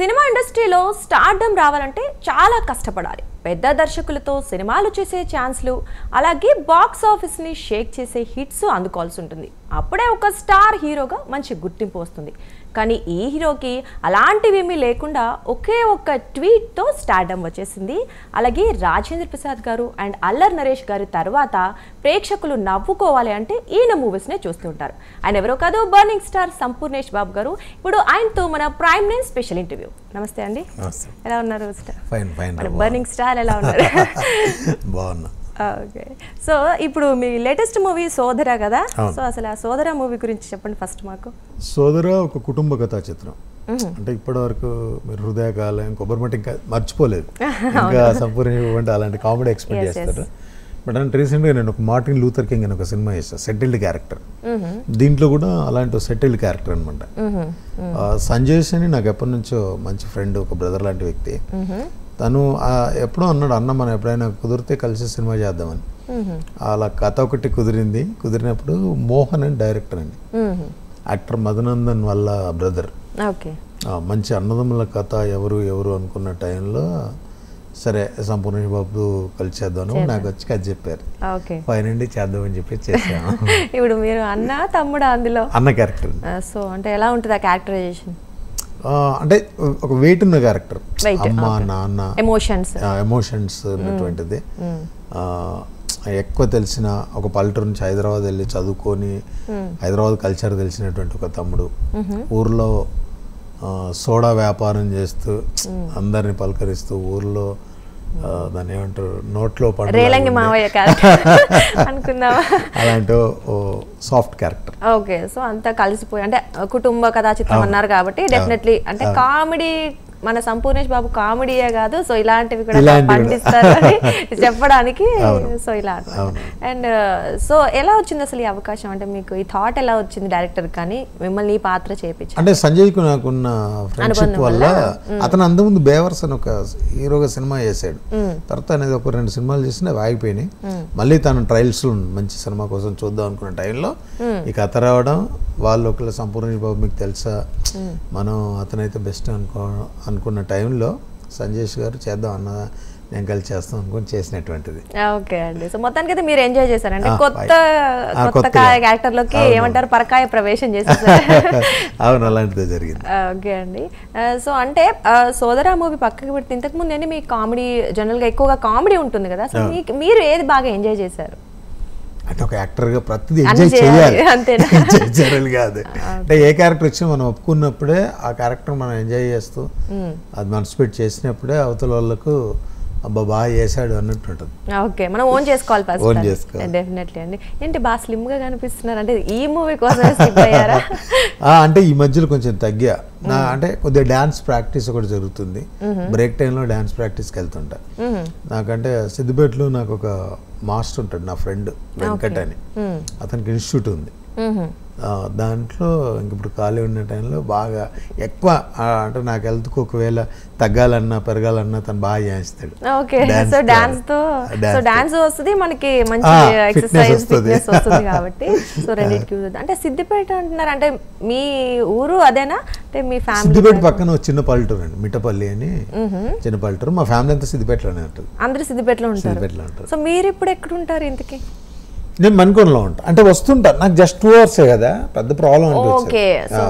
Cinema ఇండస్ట్రీలో stardom రావాలంటే చాలా కష్టపడాలి. పెద్ద దర్శకులతో సినిమాలు చేసే ఛాన్స్లు, అలాగే బాక్స్ ఆఫీస్ని షేక్ చేసే హిట్స్ అందుకోవాల్సి ఉంటుంది. అప్పుడే ఒక స్టార్ హీరోగా మంచి గుర్తింపు వస్తుంది. కానీ ఈ హీరోకి అలాంటివేమీ లేకుండా ఒకే ఒక్క ట్వీట్తో స్టార్డమ్ వచ్చేసింది. అలాగే రాజేంద్ర ప్రసాద్ గారు అండ్ అల్లరి నరేష్ గారి తర్వాత ప్రేక్షకులు నవ్వుకోవాలి అంటే ఈయన మూవీస్నే చూస్తుంటారు. ఆయన ఎవరో కాదు, బర్నింగ్ స్టార్ సంపూర్ణేష్ బాబు గారు. ఇప్పుడు ఆయనతో మన ప్రైమ్ నైన్ స్పెషల్ ఇంటర్వ్యూ. నమస్తే అండి, ఎలా ఉన్నారు? బర్నింగ్ స్టార్ ఎలా ఉన్నారు? బాగున్నా. ఓకే, సో ఇప్పుడు మీ లేటెస్ట్ మూవీ సోదర కదా, సో అసలు ఆ సోదర మూవీ గురించి చెప్పండి ఫస్ట్ మాకు. సోదర ఒక కుటుంబ కథా చిత్రం. అంటే ఇప్పటి వరకు మీరు హృదయకాలం, కొబ్బరిమట్టి ఇంకా మర్చిపోలేదు, ఇంకా సంపూర్ణ అలాంటి కామెడీ ఎక్స్పెక్ట్ చేస్తారు. బట్ అంటే రీసెంట్గా నేను ఒక మార్టిన్ లూథర్ కింగ్ అని ఒక సినిమా చేస్తాను, సెటిల్డ్ క్యారెక్టర్. దీంట్లో కూడా అలాంటి సెటిల్డ్ క్యారెక్టర్ అనమాట. సంజయ్ అని నాకు ఎప్పటి నుంచో మంచి ఫ్రెండ్, ఒక బ్రదర్ లాంటి వ్యక్తి. తను ఎప్పుడో అన్నాడు, అన్న మనం ఎప్పుడైనా కుదిరితే కలిసి సినిమా చేద్దామని. అలా కథ ఒకటి కుదిరినప్పుడు మోహన్ అని డైరెక్టర్ అండి, యాక్టర్ మధునందన్ వాళ్ళ బ్రదర్. మంచి అన్నదమ్ముల కథ, ఎవరు అనుకున్న టైంలో సరే సంపూర్ణ బాబు కలిసి చేద్దాం నాకు వచ్చి కథ చెప్పారు. పైనండి చేద్దామని చెప్పి చేసాము. ఇప్పుడు మీరు అన్న తమ్ముడు అందులో అన్న క్యారెక్టర్. సో అంటే ఎలా ఉంటుంది ఆ క్యారెక్టరైజేషన్? అంటే ఒక వెయిట్ ఉన్న క్యారెక్టర్, అమ్మ నాన్న ఎమోషన్స్ ఉన్నటువంటిది. ఎక్కువ తెలిసిన ఒక పల్లెటూరు నుంచి హైదరాబాద్ వెళ్ళి చదువుకొని హైదరాబాద్ కల్చర్ తెలిసినటువంటి ఒక తమ్ముడు, ఊర్లో సోడా వ్యాపారం చేస్తూ అందరిని పలకరిస్తూ ఊర్లో దాన్ని ఏమంటారు నోట్లో అలాంటి సాఫ్ట్ క్యారెక్టర్. ఓకే, సో అంతా కలిసిపోయి అంటే కుటుంబ కథా చిత్రం అన్నారు కాబట్టి డెఫినెట్లీ అంటే కామెడీ, మన సంపూర్ణేష్ బాబు కామెడీయే కాదు, సో ఇలాంటివి కూడా పండిస్తారు అని చెప్పడానికి. సో ఇలా అండ్ సో ఎలా వచ్చింది అసలు ఈ అవకాశం? అంటే మీకు ఈ థాట్ ఎలా వచ్చింది డైరెక్టర్ కానీ మిమ్మల్ని ఈ పాత్ర చేయించారు? అంటే సంజయ్కు నాకున్న ఫ్రెండ్షిప్ వల్ల, అతను అంతకుముందు బేవర్స్ అని ఒక హీరోగా సినిమా చేశాడు. తర్వాత అనేది ఒక 2 సినిమాలు చేసి అవి ఆగిపోయినాయి. మళ్ళీ తను ట్రయల్స్ మంచి సినిమా కోసం చూద్దాం అనుకున్న టైంలో ఈ కథ రావడం, వాళ్ళు ఒకళ్ళు సంపూర్ణేష్ బాబు మీకు తెలుసా, మనం అతనైతే బెస్ట్ అనుకున్న టైంలో సంజయ్ గారు చేద్దాం అన్న, నేను కలిసి చేస్తాం అనుకుని చేసినటువంటిది. ఓకే అండి, సో మొత్తానికి అయితే మీరు ఎంజాయ్ చేశారంటే కొత్త క్యారెక్టర్ లోకి ఏమంటారు పరకాయ ప్రవేశం చేసేసారు. అవును, అలాంటిదే జరిగింది. ఓకే అండి, సో అంటే సోదర మూవీ పక్కకి పెడితే ఇంతకు ముందు అంటే మీ కామెడీ జనరల్ గా ఎక్కువగా కామెడీ ఉంటుంది కదా, సో మీరు ఏది బాగా ఎంజాయ్ చేశారు? అంటే ఒక యాక్టర్గా ప్రతిదీ ఎంజాయ్ చేయాలి, జనరల్ కాదు. అంటే ఏ క్యారెక్టర్ వచ్చినా మనం ఒప్పుకున్నప్పుడే ఆ క్యారెక్టర్ మనం ఎంజాయ్ చేస్తూ అది మనసు పెట్టి చేసినప్పుడే అవతల వాళ్ళకు అబ్బా బాగా చేశాడు అన్నట్టు ఉంటుంది. ఓకే, మనం ఓన్ చేసుకోవాలి ఫస్ట్. డెఫినెట్లీ అండి. ఏంటి బాగా స్లిమ్ గా కనిపిస్తున్నారు, అంటే ఈ మూవీ కోసం అంటే ఈ మధ్యలో కొంచెం తగ్గా. అంటే కొద్దిగా డాన్స్ ప్రాక్టీస్ ఒకటి జరుగుతుంది, బ్రేక్ టైంలో డాన్స్ ప్రాక్టీస్కి వెళ్తుంటా. నాకంటే సిద్దిపేటలో నాకు ఒక మాస్టర్ ఉంటాడు, నా ఫ్రెండ్ వెంకట్ అని, అతనికి ఇన్స్టిట్యూట్ ఉంది. దాంట్లో ఇంక ఇప్పుడు ఖాళీ ఉన్న టైంలో బాగా ఎక్కువ అంటే నాకు హెల్త్కి ఒకవేళ తగ్గాలన్నా పెరగాలన్నా తను బాగా చేస్తాడు. మనకి మంచి ఎక్సర్సైజ్ ఫిట్నెస్ వస్తుంది కాబట్టి. సో రెండింటికి అంటే సిద్దిపేట అంటున్నారు, అంటే మీ ఊరు అదేనా? అంటే మీ ఫ్యామిలీ సిద్దిపేట పక్కన చిన్న పల్లెటూరు అండి, మిట్టపల్లి అని చిన్న పల్లెటూరు. మా ఫ్యామిలీ అంతా సిద్దిపేటలోనే ఉంటుంది. అందరూ సిద్దిపేటలో ఉంటారు. సో మీరు ఇప్పుడు ఎక్కడ ఉంటారు ఇంతకీ? నేను మణికొండలో ఉంటాను, అంటే వస్తుంటా. నాకు జస్ట్ 2 hours కదా, పెద్ద ప్రాబ్లం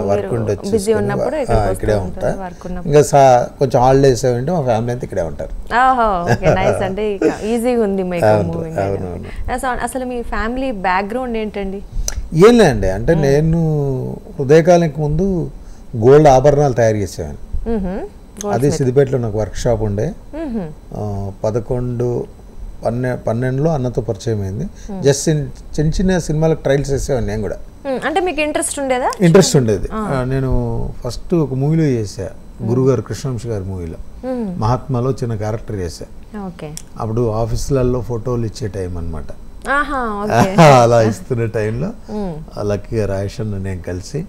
వర్క్ ఉండొచ్చు, ఇక్కడే ఉంటా. ఇంకా కొంచెం హాలిడేస్ అంటే మా ఫ్యామిలీ అంతా ఇక్కడే ఉంటారు. అసలు మీ ఫ్యామిలీ బ్యాక్గ్రౌండ్ ఏంటండి? ఏం లేదండి, అంటే నేను హృదయకాలానికి ముందు గోల్డ్ ఆభరణాలు తయారు చేసేవాడిని. అది సిద్దిపేటలో నాకు వర్క్ షాప్ ఉండే. 12లో అన్నతో పరిచయం అయింది. జస్ట్ చిన్న సినిమాలకు ట్రయల్స్ చేసేవాడిని నేను కూడా. అంటే మీకు ఇంట్రెస్ట్ ఉండేదా? ఇంట్రెస్ట్ ఉండేది. నేను ఫస్ట్ ఒక మూవీలో చేసా, గురుగారు కృష్ణవంశీ గారి మూవీలో మహాత్మాలో చిన్న క్యారెక్టర్ చేశా. అప్పుడు ఆఫీసులలో ఫోటోలు ఇచ్చే టైం అనమాట. అలా ఇస్తున్న టైంలో లక్కీగా రాయేష్ అన్న నేను కలిసి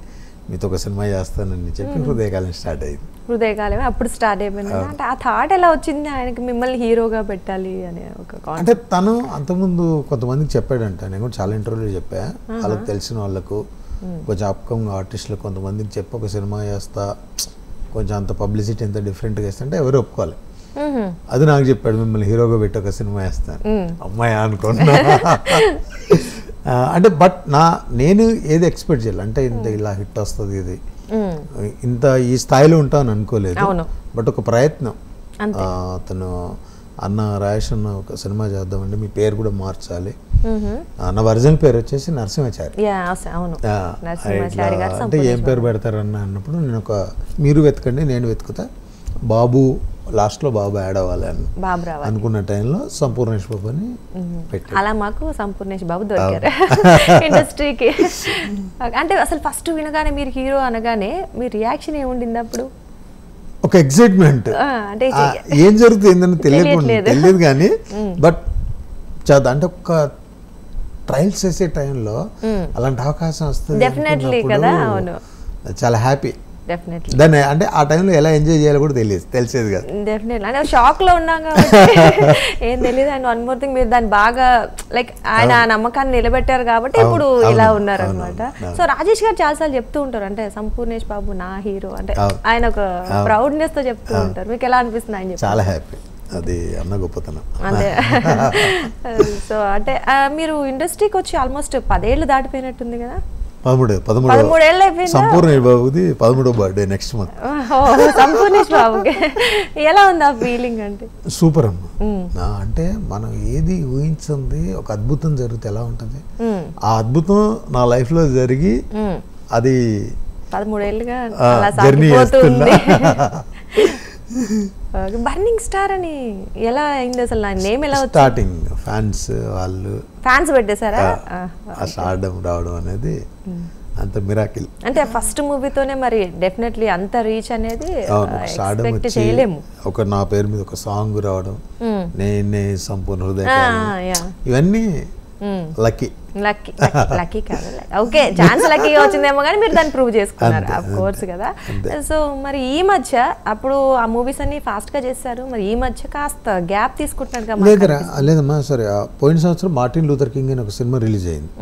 మీతో ఒక సినిమా చేస్తానని చెప్పి హృదయకాలం స్టార్ట్ అయింది. హృదయకాలమే అప్పుడు స్టార్ట్ అయిపోయింది. అంటే ఆ థాట్ ఎలా వచ్చింది ఆయనకి మిమ్మల్ని హీరోగా పెట్టాలి అనే ఒక? అంటే తను అంతకుముందు కొంతమందికి చెప్పాడంట, నేను కూడా చాలా ఇంటర్వ్యూలు చెప్పా, వాళ్ళకి తెలిసిన వాళ్ళకు కొంచెం అప్కమింగ్ ఆర్టిస్టులకు కొంతమందికి చెప్పి ఒక సినిమా చేస్తా కొంచెం అంత పబ్లిసిటీ ఎంత డిఫరెంట్గా వేస్తుంటే ఎవరు ఒప్పుకోవాలి. అది నాకు చెప్పాడు, మిమ్మల్ని హీరోగా పెట్టి ఒక సినిమా వేస్తాను. అమ్మాయి అనుకున్నా. అంటే బట్ నేను ఏది ఎక్స్పెక్ట్ చేయాలి అంటే ఇంత ఇలా హిట్ వస్తుంది, ఇది ఇంత ఈ స్థాయిలో ఉంటాను అనుకోలేదు. బట్ ఒక ప్రయత్నం. అతను అన్న రాయేష్ అన్న ఒక సినిమా చేద్దామండి, మీ పేరు కూడా మార్చాలి. నా ఒరిజినల్ పేరు వచ్చేసి నరసింహాచారి. అంటే ఏం పేరు పెడతారన్న అన్నప్పుడు నేను మీరు వెతకండి నేను వెతుకుతా, బాబు లాస్ట్లో బాబు యాడ్ అవ్వాలి అని అనుకున్న టైంలో సంపూర్ణేష్ బాబు అని పెట్టి అలా మాకు సంపూర్ణేష్ బాబు దొరికారు ఇండస్ట్రీకి. అంటే అసలు ఫస్ట్ వినగానే మీరు హీరో అనగానే మీ రియాక్షన్ ఏముండింది అప్పుడు? ఒక ఎక్సైట్మెంట్, ఏం జరుగుతుందని తెలియదు కానీ బట్ అంటే ఒక ట్రయల్స్ చేసే టైంలో అలాంటి అవకాశం వస్తుంది చాలా హ్యాపీ. దాన్ని అంటే ఆ టైంలో ఎలా ఎంజాయ్ చేయాలో కూడా తెలిసేది కదా. డెఫినెట్లీ అంటే షాక్ లో ఉన్నాం కాబట్టి ఏం తెలియదు. అండ్ వన్ మోర్ థింగ్, మీరు దాన్ని బాగా లైక్ ఆయన నమ్మకాన్ని నిలబెట్టారు కాబట్టి ఇప్పుడు ఇలా ఉన్నారు అనమాట. సో రాజేష్ గారు చాలాసార్లు చెప్తూ ఉంటారు అంటే సంపూర్ణేష్ బాబు నా హీరో అంటే ఆయన ఒక ప్రౌడ్నెస్ తో చెప్తూ ఉంటారు. మీకు ఎలా అనిపిస్తుంది ఆయన చెప్పి? చాలా హ్యాపీ, అది అన్న గొప్పతనం. అదే. సో అంటే మీరు ఇండస్ట్రీకి వచ్చి ఆల్మోస్ట్ 10 ఏళ్ళు దాటిపోయినట్టుంది కదా? 13 ఏళ్ళు అయిపోయింది. సంపూర్ణేష్ బాబుది 13వ బర్త్డే నెక్స్ట్ మంత్. సంపూర్ణేష్ బాబుకి ఎలా ఉంది ఆ ఫీలింగ్? అంటే సూపర్ అమ్మా. అంటే మనం ఏది ఊహించింది ఒక అద్భుతం జరిగితే ఎలా ఉంటుంది, ఆ అద్భుతం నా లైఫ్ లో జరిగి అది 13 ఏళ్ళుగా జర్నీ చేస్తుంది. బర్నింగ్ స్టార్ అని ఎలా అయింది అసలు? నా నేమ్ ఎలా వచ్చింది? స్టార్టింగ్ ఫ్యాన్స్ పెట్టేశారా? ఆ స్టార్డమ్ రావడం అనేది అంత మిరాకిల్. అంటే ఫస్ట్ మూవీతోనే మరి డెఫినెట్లీ అంత రీచ్ అనేది ఎక్స్పెక్ట్ చేయలేము. ఒక నా పేరు మీద ఒక సాంగ్ రావడం, నేనే సంపూర్ణ హృదయ, ఇవన్నీ లక్కీ. లక్కీ కాదు, ఓకే ఛాన్స్ లక్కీగా వచ్చిందేమో కానీ మీరు దాన్ని ప్రూవ్ చేసుకున్నారు ఆఫ్ కోర్స్ కదా. సో మరి ఈ మధ్య అప్పుడు ఆ మూవీస్ అన్ని ఫాస్ట్ గా చేశారు, మరి ఈ మధ్య కాస్త గ్యాప్ తీసుకుంటున్నారు. లేదమ్మా సరే, పోయిన సంవత్సరం మార్టిన్ లూథర్ కింగ్ అని ఒక సినిమా రిలీజ్ అయింది.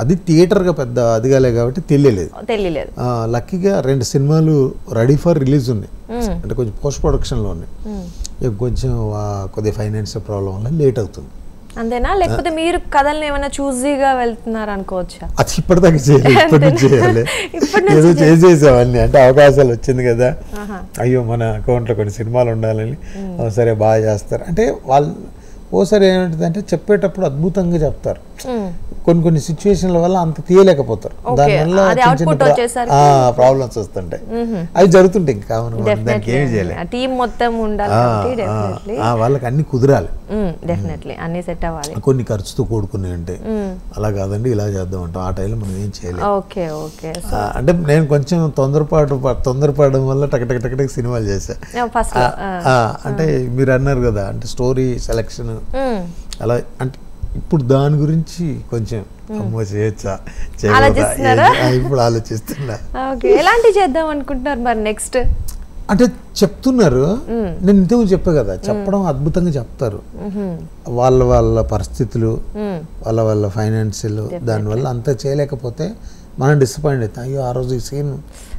అది థియేటర్ గా పెద్ద అదిగాలే కాబట్టి తెలియలేదు. లక్కీగా 2 సినిమాలు రెడీ ఫర్ రిలీజ్ ఉన్నాయి, అంటే కొంచెం పోస్ట్ ప్రొడక్షన్ లో ఉన్నాయి. కొంచెం కొద్దిగా ఫైనాన్షియల్ ప్రాబ్లం వల్ల లేట్ అవుతుంది. అంతేనా, లేకపోతే మీరు కథల్ని ఏమైనా చూజీగా వెళ్తున్నారు అనుకోవచ్చా? అది ఇప్పటిదాకా చేయాలి, ఏదో చేసేసామన్నీ. అంటే అవకాశాలు వచ్చింది కదా, అయ్యో మన అకౌంట్లో కొన్ని సినిమాలు ఉండాలని, సరే బాగా చేస్తారు అంటే వాళ్ళు. ఓసారి ఏమిటి అంటే చెప్పేటప్పుడు అద్భుతంగా చెప్తారు, కొన్ని సిచ్యువేషన్ల వల్ల అంత తీయలేకపోతారు, దానివల్ల ప్రాబ్లమ్స్ వస్తుంటాయి. అవి జరుగుతుంటాయి, ఇంకా దానికి ఏమి చేయాలి, వాళ్ళకి అన్ని కుదరాలి, అన్ని సెట్ అవ్వాలి. కొన్ని ఖర్చుతో కూడుకునే ఉంటాయి, అలా కాదండి ఇలా చేద్దాం అంటాం, ఆ టైంలో మనం ఏం చేయలేము. అంటే నేను కొంచెం తొందరపడడం వల్ల టక్ సినిమాలు చేశా. అంటే మీరు అన్నారు కదా అంటే స్టోరీ సెలెక్షన్ అలా, అంటే ఇప్పుడు దాని గురించి కొంచెం అమ్మో చేయొచ్చా ఇప్పుడు ఆలోచిస్తున్నా. ఎలాంటి చేద్దాం అనుకుంటున్నారు మరి నెక్స్ట్? అంటే చెప్తున్నారు, నేను ఇంతకుముందు చెప్పా కదా, చెప్పడం అద్భుతంగా చెప్తారు, వాళ్ళ పరిస్థితులు, వాళ్ళ ఫైనాన్షియల్, దానివల్ల అంతా చేయలేకపోతే మనం డిసప్పాయింట్ అవుతాం. అయ్యో ఆ రోజు ఈ సీన్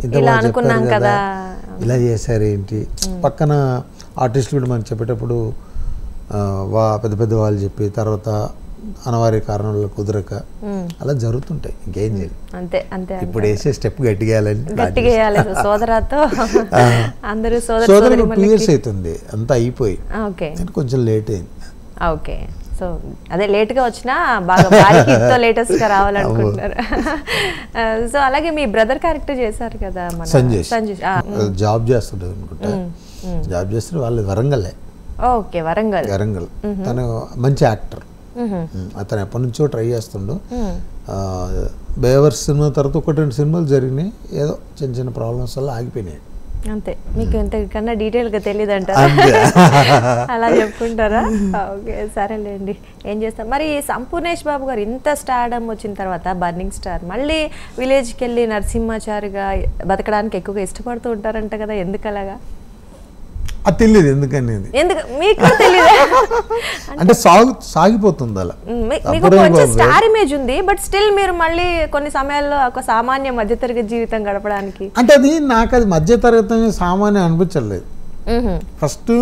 ఇంత బాగా చెప్పారు కదా, ఇలా చేశారు ఏంటి. పక్కన ఆర్టిస్టులు కూడా మనం చెప్పేటప్పుడు పెద్ద వాళ్ళు చెప్పి తర్వాత అనివార్య కారణాలు కుదరక అలా జరుగుతుంటాయి, ఇంకేం చేయాలి. అంతే ఇప్పుడు వేసే స్టెప్ గట్టిగా 2 years అవుతుంది అంతా అయిపోయి, కొంచెం లేట్ అయింది. ఓకే, సో అదే లేట్గా వచ్చినా బాగా భారీ హిట్తో లేటెస్ట్గా రావాలనుకుంటున్నారు. సో అలాగే మీ బ్రదర్ క్యారెక్టర్ చేశారు కదా సంజయ్, జాబ్ చేస్తుంటారు అనుకుంటా, జాబ్ చేస్తారు వాళ్ళు వరంగల్లే. ఓకే, వరంగల్. తను మంచి యాక్టర్, అతను ఎప్పటి నుంచో ట్రై చేస్తుండు. బేవర్స్ సినిమా తర్వాత 1-2 సినిమాలు జరిగినాయి, ఏదో చిన్న ప్రాబ్లమ్స్ వల్ల ఆగిపోయినాయి. అంతే, మీకు ఇంతకన్నా డీటెయిల్గా తెలియదు అంటారా? అలా చెప్పుకుంటారా? ఓకే, సరేలేండి, ఏం చేస్తాం. మరి సంపూర్ణేష్ బాబు గారు ఇంత స్టార్డమ్ వచ్చిన తర్వాత, బర్నింగ్ స్టార్, మళ్ళీ విలేజ్కి వెళ్ళి నరసింహాచారిగా బతకడానికి ఎక్కువగా ఇష్టపడుతూ ఉంటారంట కదా, ఎందుకు అలాగా? అది తెలియదు ఎందుకని, ఎందుకు మీకు తెలియదు అంటే సాగిపోతుంది అలా. మీకు కొంచెం స్టార్ ఇమేజ్ ఉంది, బట్ స్టిల్ మీరు మళ్ళీ కొన్ని సమయాల్లో ఒక సామాన్య మధ్యతరగతి జీవితం గడపడానికి అంటే అది నాకు అది మధ్యతరగతి సామాన్యం అనిపించలేదు. ఫస్ట్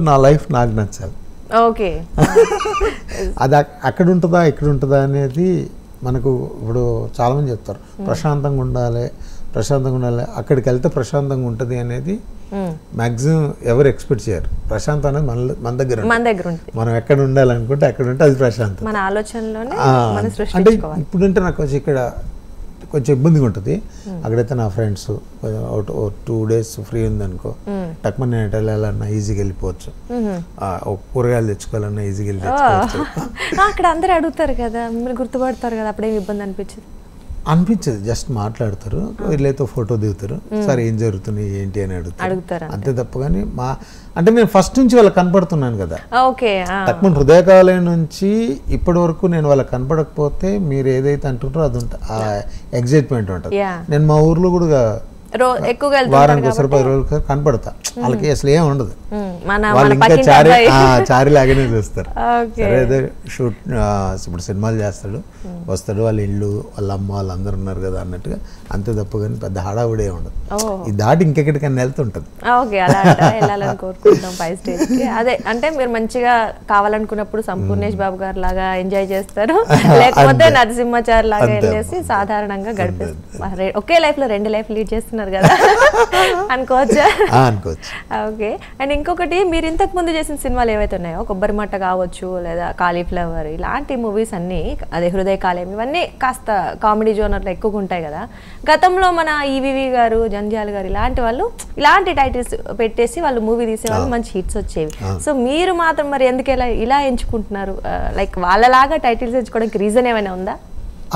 నా లైఫ్ నాకు నచ్చాలి. ఓకే అది అక్కడ ఉంటుందా ఇక్కడ ఉంటుందా అనేది మనకు ఇప్పుడు చాలామంది చెప్తారు ప్రశాంతంగా ఉండాలి, అక్కడికి వెళ్తే ప్రశాంతంగా ఉంటుంది అనేది మ్యాక్సిమం ఎవరు ఎక్స్పెక్ట్ చేయరు. ప్రశాంతం అనేది మన దగ్గర ఉంటుంది. మనం ఎక్కడ ఉండాలనుకుంటే అక్కడ ఉంటే అది ప్రశాంతం. మన ఆలోచనలోనే అంటే ఇప్పుడంటే నాకు వచ్చి ఇక్కడ కొంచెం ఇబ్బందిగా ఉంటుంది. అక్కడైతే నా ఫ్రెండ్స్ 2 days ఫ్రీ ఉందనుకో, టక్మన్ నేను వెళ్ళాలన్నా ఈజీగా వెళ్ళిపోవచ్చు, కూరగాయలు తెచ్చుకోవాలన్నా ఈజీగా వెళ్ళి తెచ్చుకోవచ్చు. అక్కడ అందరూ అడుగుతారు కదా, మీరు గుర్తుపడతారు కదా, అప్పుడేం ఇబ్బంది అనిపించదు. జస్ట్ మాట్లాడతారు, వీళ్ళైతే ఫోటో దిగుతారు, సరే ఏం జరుగుతుంది ఏంటి అని అడుగుతారు, అంతే తప్ప. కానీ అంటే నేను ఫస్ట్ నుంచి వాళ్ళకి కనపడుతున్నాను కదా, టక్మన్ హృదయకాలయం నుంచి ఇప్పటి వరకు నేను వాళ్ళకి కనపడకపోతే మీరు ఏదైతే అంటుంటారో అది ఎగ్జైట్మెంట్ ఉంటుంది. నేను మా ఊర్లో కూడా వారానికి 10 రోజులు కనపడతా, వాళ్ళకి అసలు ఏం ఉండదు, వాళ్ళు ఇంకా చారి లాగానే చూస్తారు. సరే అదే షూట్ ఇప్పుడు సినిమాలు చేస్తాడు, వస్తాడు, వాళ్ళ ఇల్లు వాళ్ళ అమ్మ వాళ్ళందరూ ఉన్నారు కదా అన్నట్టుగా, అంతే తప్ప కానీ పెద్ద హడావుడే ఉండదు. ఈ దాటి ఇంకెక్కడికన్నా వెళ్తుంటది. అదే అంటే మీరు మంచిగా కావాలనుకున్నప్పుడు సంపూర్ణేష్ బాబు గారు లాగా ఎంజాయ్ చేస్తారు, లేకపోతే నరసింహాచారి లాగా వెళ్ళేసి సాధారణంగా గడిపేస్తారు. ఒకే లైఫ్ లో 2 లైఫ్ లీడ్ చేస్తున్నారు కదా అనుకోవచ్చా? ఓకే. అండ్ ఇంకొకటి, మీరు ఇంతకు ముందు చేసిన సినిమాలు ఏవైతే ఉన్నాయో, కొబ్బరిమట్ట కావచ్చు లేదా కాలీఫ్లవర్, ఇలాంటి మూవీస్ అన్ని, అదే హృదయకాలయం, ఇవన్నీ కాస్త కామెడీ జోనర్లో ఎక్కువగా ఉంటాయి కదా. గతంలో మన ఈవీవి గారు, జంధ్యాల గారు ఇలాంటి వాళ్ళు ఇలాంటి టైటిల్స్ పెట్టేసి వాళ్ళు మూవీ తీసేవాళ్ళు, మంచి హిట్స్ వచ్చేవి. సో మీరు మాత్రం మరి ఎందుకు ఇలా ఎంచుకుంటున్నారు? లైక్ వాళ్ళలాగా టైటిల్స్ ఎంచుకోవడానికి రీజన్ ఏమైనా ఉందా?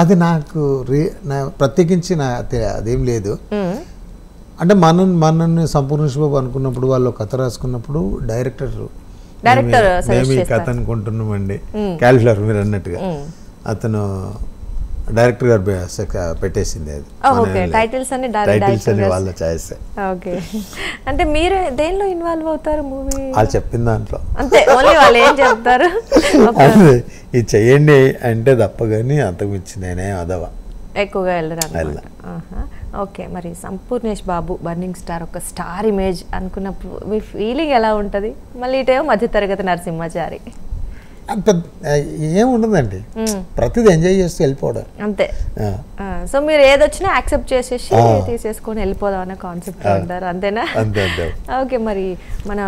అది నాకు ప్రత్యేకించి అదేం లేదు. అంటే మనల్ని సంపూర్ణేష్ బాబు అనుకున్నప్పుడు, వాళ్ళు కథ రాసుకున్నప్పుడు డైరెక్టర్ మేము ఈ కథ అనుకుంటున్నామండి, కాలిఫ్లవర్ మీరు అన్నట్టుగా అతను డైరెక్టర్ గారు పెట్టేసింది. అది టైటిల్స్ అని వాళ్ళ చాయిస్. ఓకే. అంటే మీరు దేనిలో ఇన్వాల్వ్ అవుతారు మూవీ? వాళ్ళు చెప్పిన దాంట్లో అంతే, ఓన్లీ వాళ్ళు ఏం చెప్తారు ఇది చెయ్యండి అంటే తప్ప, కానీ అంతకు మించి నేనే అదవా ఎక్కువగా వెళ్ళరు. ఓకే. మరి సంపూర్ణేష్ బాబు బర్నింగ్ స్టార్, ఒక స్టార్ ఇమేజ్ అనుకున్నప్పుడు మీ ఫీలింగ్ ఎలా ఉంటుంది? మళ్ళీ ఇటేమో మధ్యతరగతి నరసింహాచారి, ఏముండదండి, ప్రతిదీ ఎంజాయ్ చేస్తూ వెళ్ళిపోవడం అంతే. సో మీరు ఏదొచ్చినా యాక్సెప్ట్ చేసేసి తీసేసుకొని వెళ్ళిపోదాం అనే కాన్సెప్ట్ ఉంటారు, అంతేనా? ఓకే. మరి మనం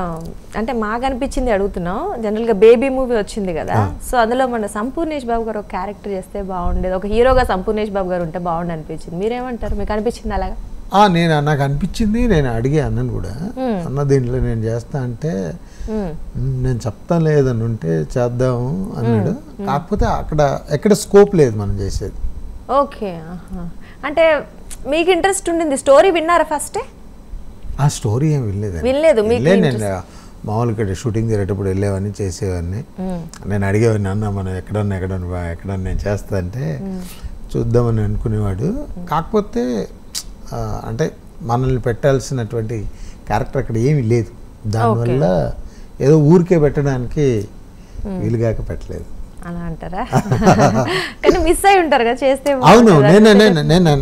అంటే మాకు అనిపించింది అడుగుతున్నాం, జనరల్గా బేబీ మూవీ వచ్చింది కదా, సో అందులో మన సంపూర్ణేష్ బాబు గారు ఒక క్యారెక్టర్ చేస్తే బాగుండేది, ఒక హీరోగా సంపూర్ణేష్ బాబు గారు ఉంటే బాగుండి అనిపించింది. మీరేమంటారు? మీకు అనిపించింది అలాగా? నాకు అనిపించింది, నేను అడిగే అన్నను కూడా, అన్న దీంట్లో నేను చేస్తా అంటే నేను చెప్తా లేదని ఉంటే చేద్దాము అన్నాడు. కాకపోతే ఎక్కడ స్కోప్ లేదు మనం చేసేది. ఓకే. అంటే మీకు ఇంట్రెస్ట్ ఉండింది, స్టోరీ విన్నారా ఫస్ట్? ఆ స్టోరీ ఏం వినలేదు. నేను మామూలుగా ఇక్కడ షూటింగ్ జరిగేటప్పుడు వెళ్ళేవాడిని, చేసేవాడిని. నేను అడిగేవాడిని, అన్న మనం ఎక్కడన్నా నేను చేస్తా అంటే చూద్దామని అనుకునేవాడు. కాకపోతే అంటే మనల్ని పెట్టాల్సినటువంటి క్యారెక్టర్ అక్కడ ఏమీ లేదు, దానివల్ల ఏదో ఊరికే పెట్టడానికి వీలుగాక పెట్టలేదు. అలా అంటారా? కానీ మిస్ అయి ఉంటారు కదా చేస్తే. అవును,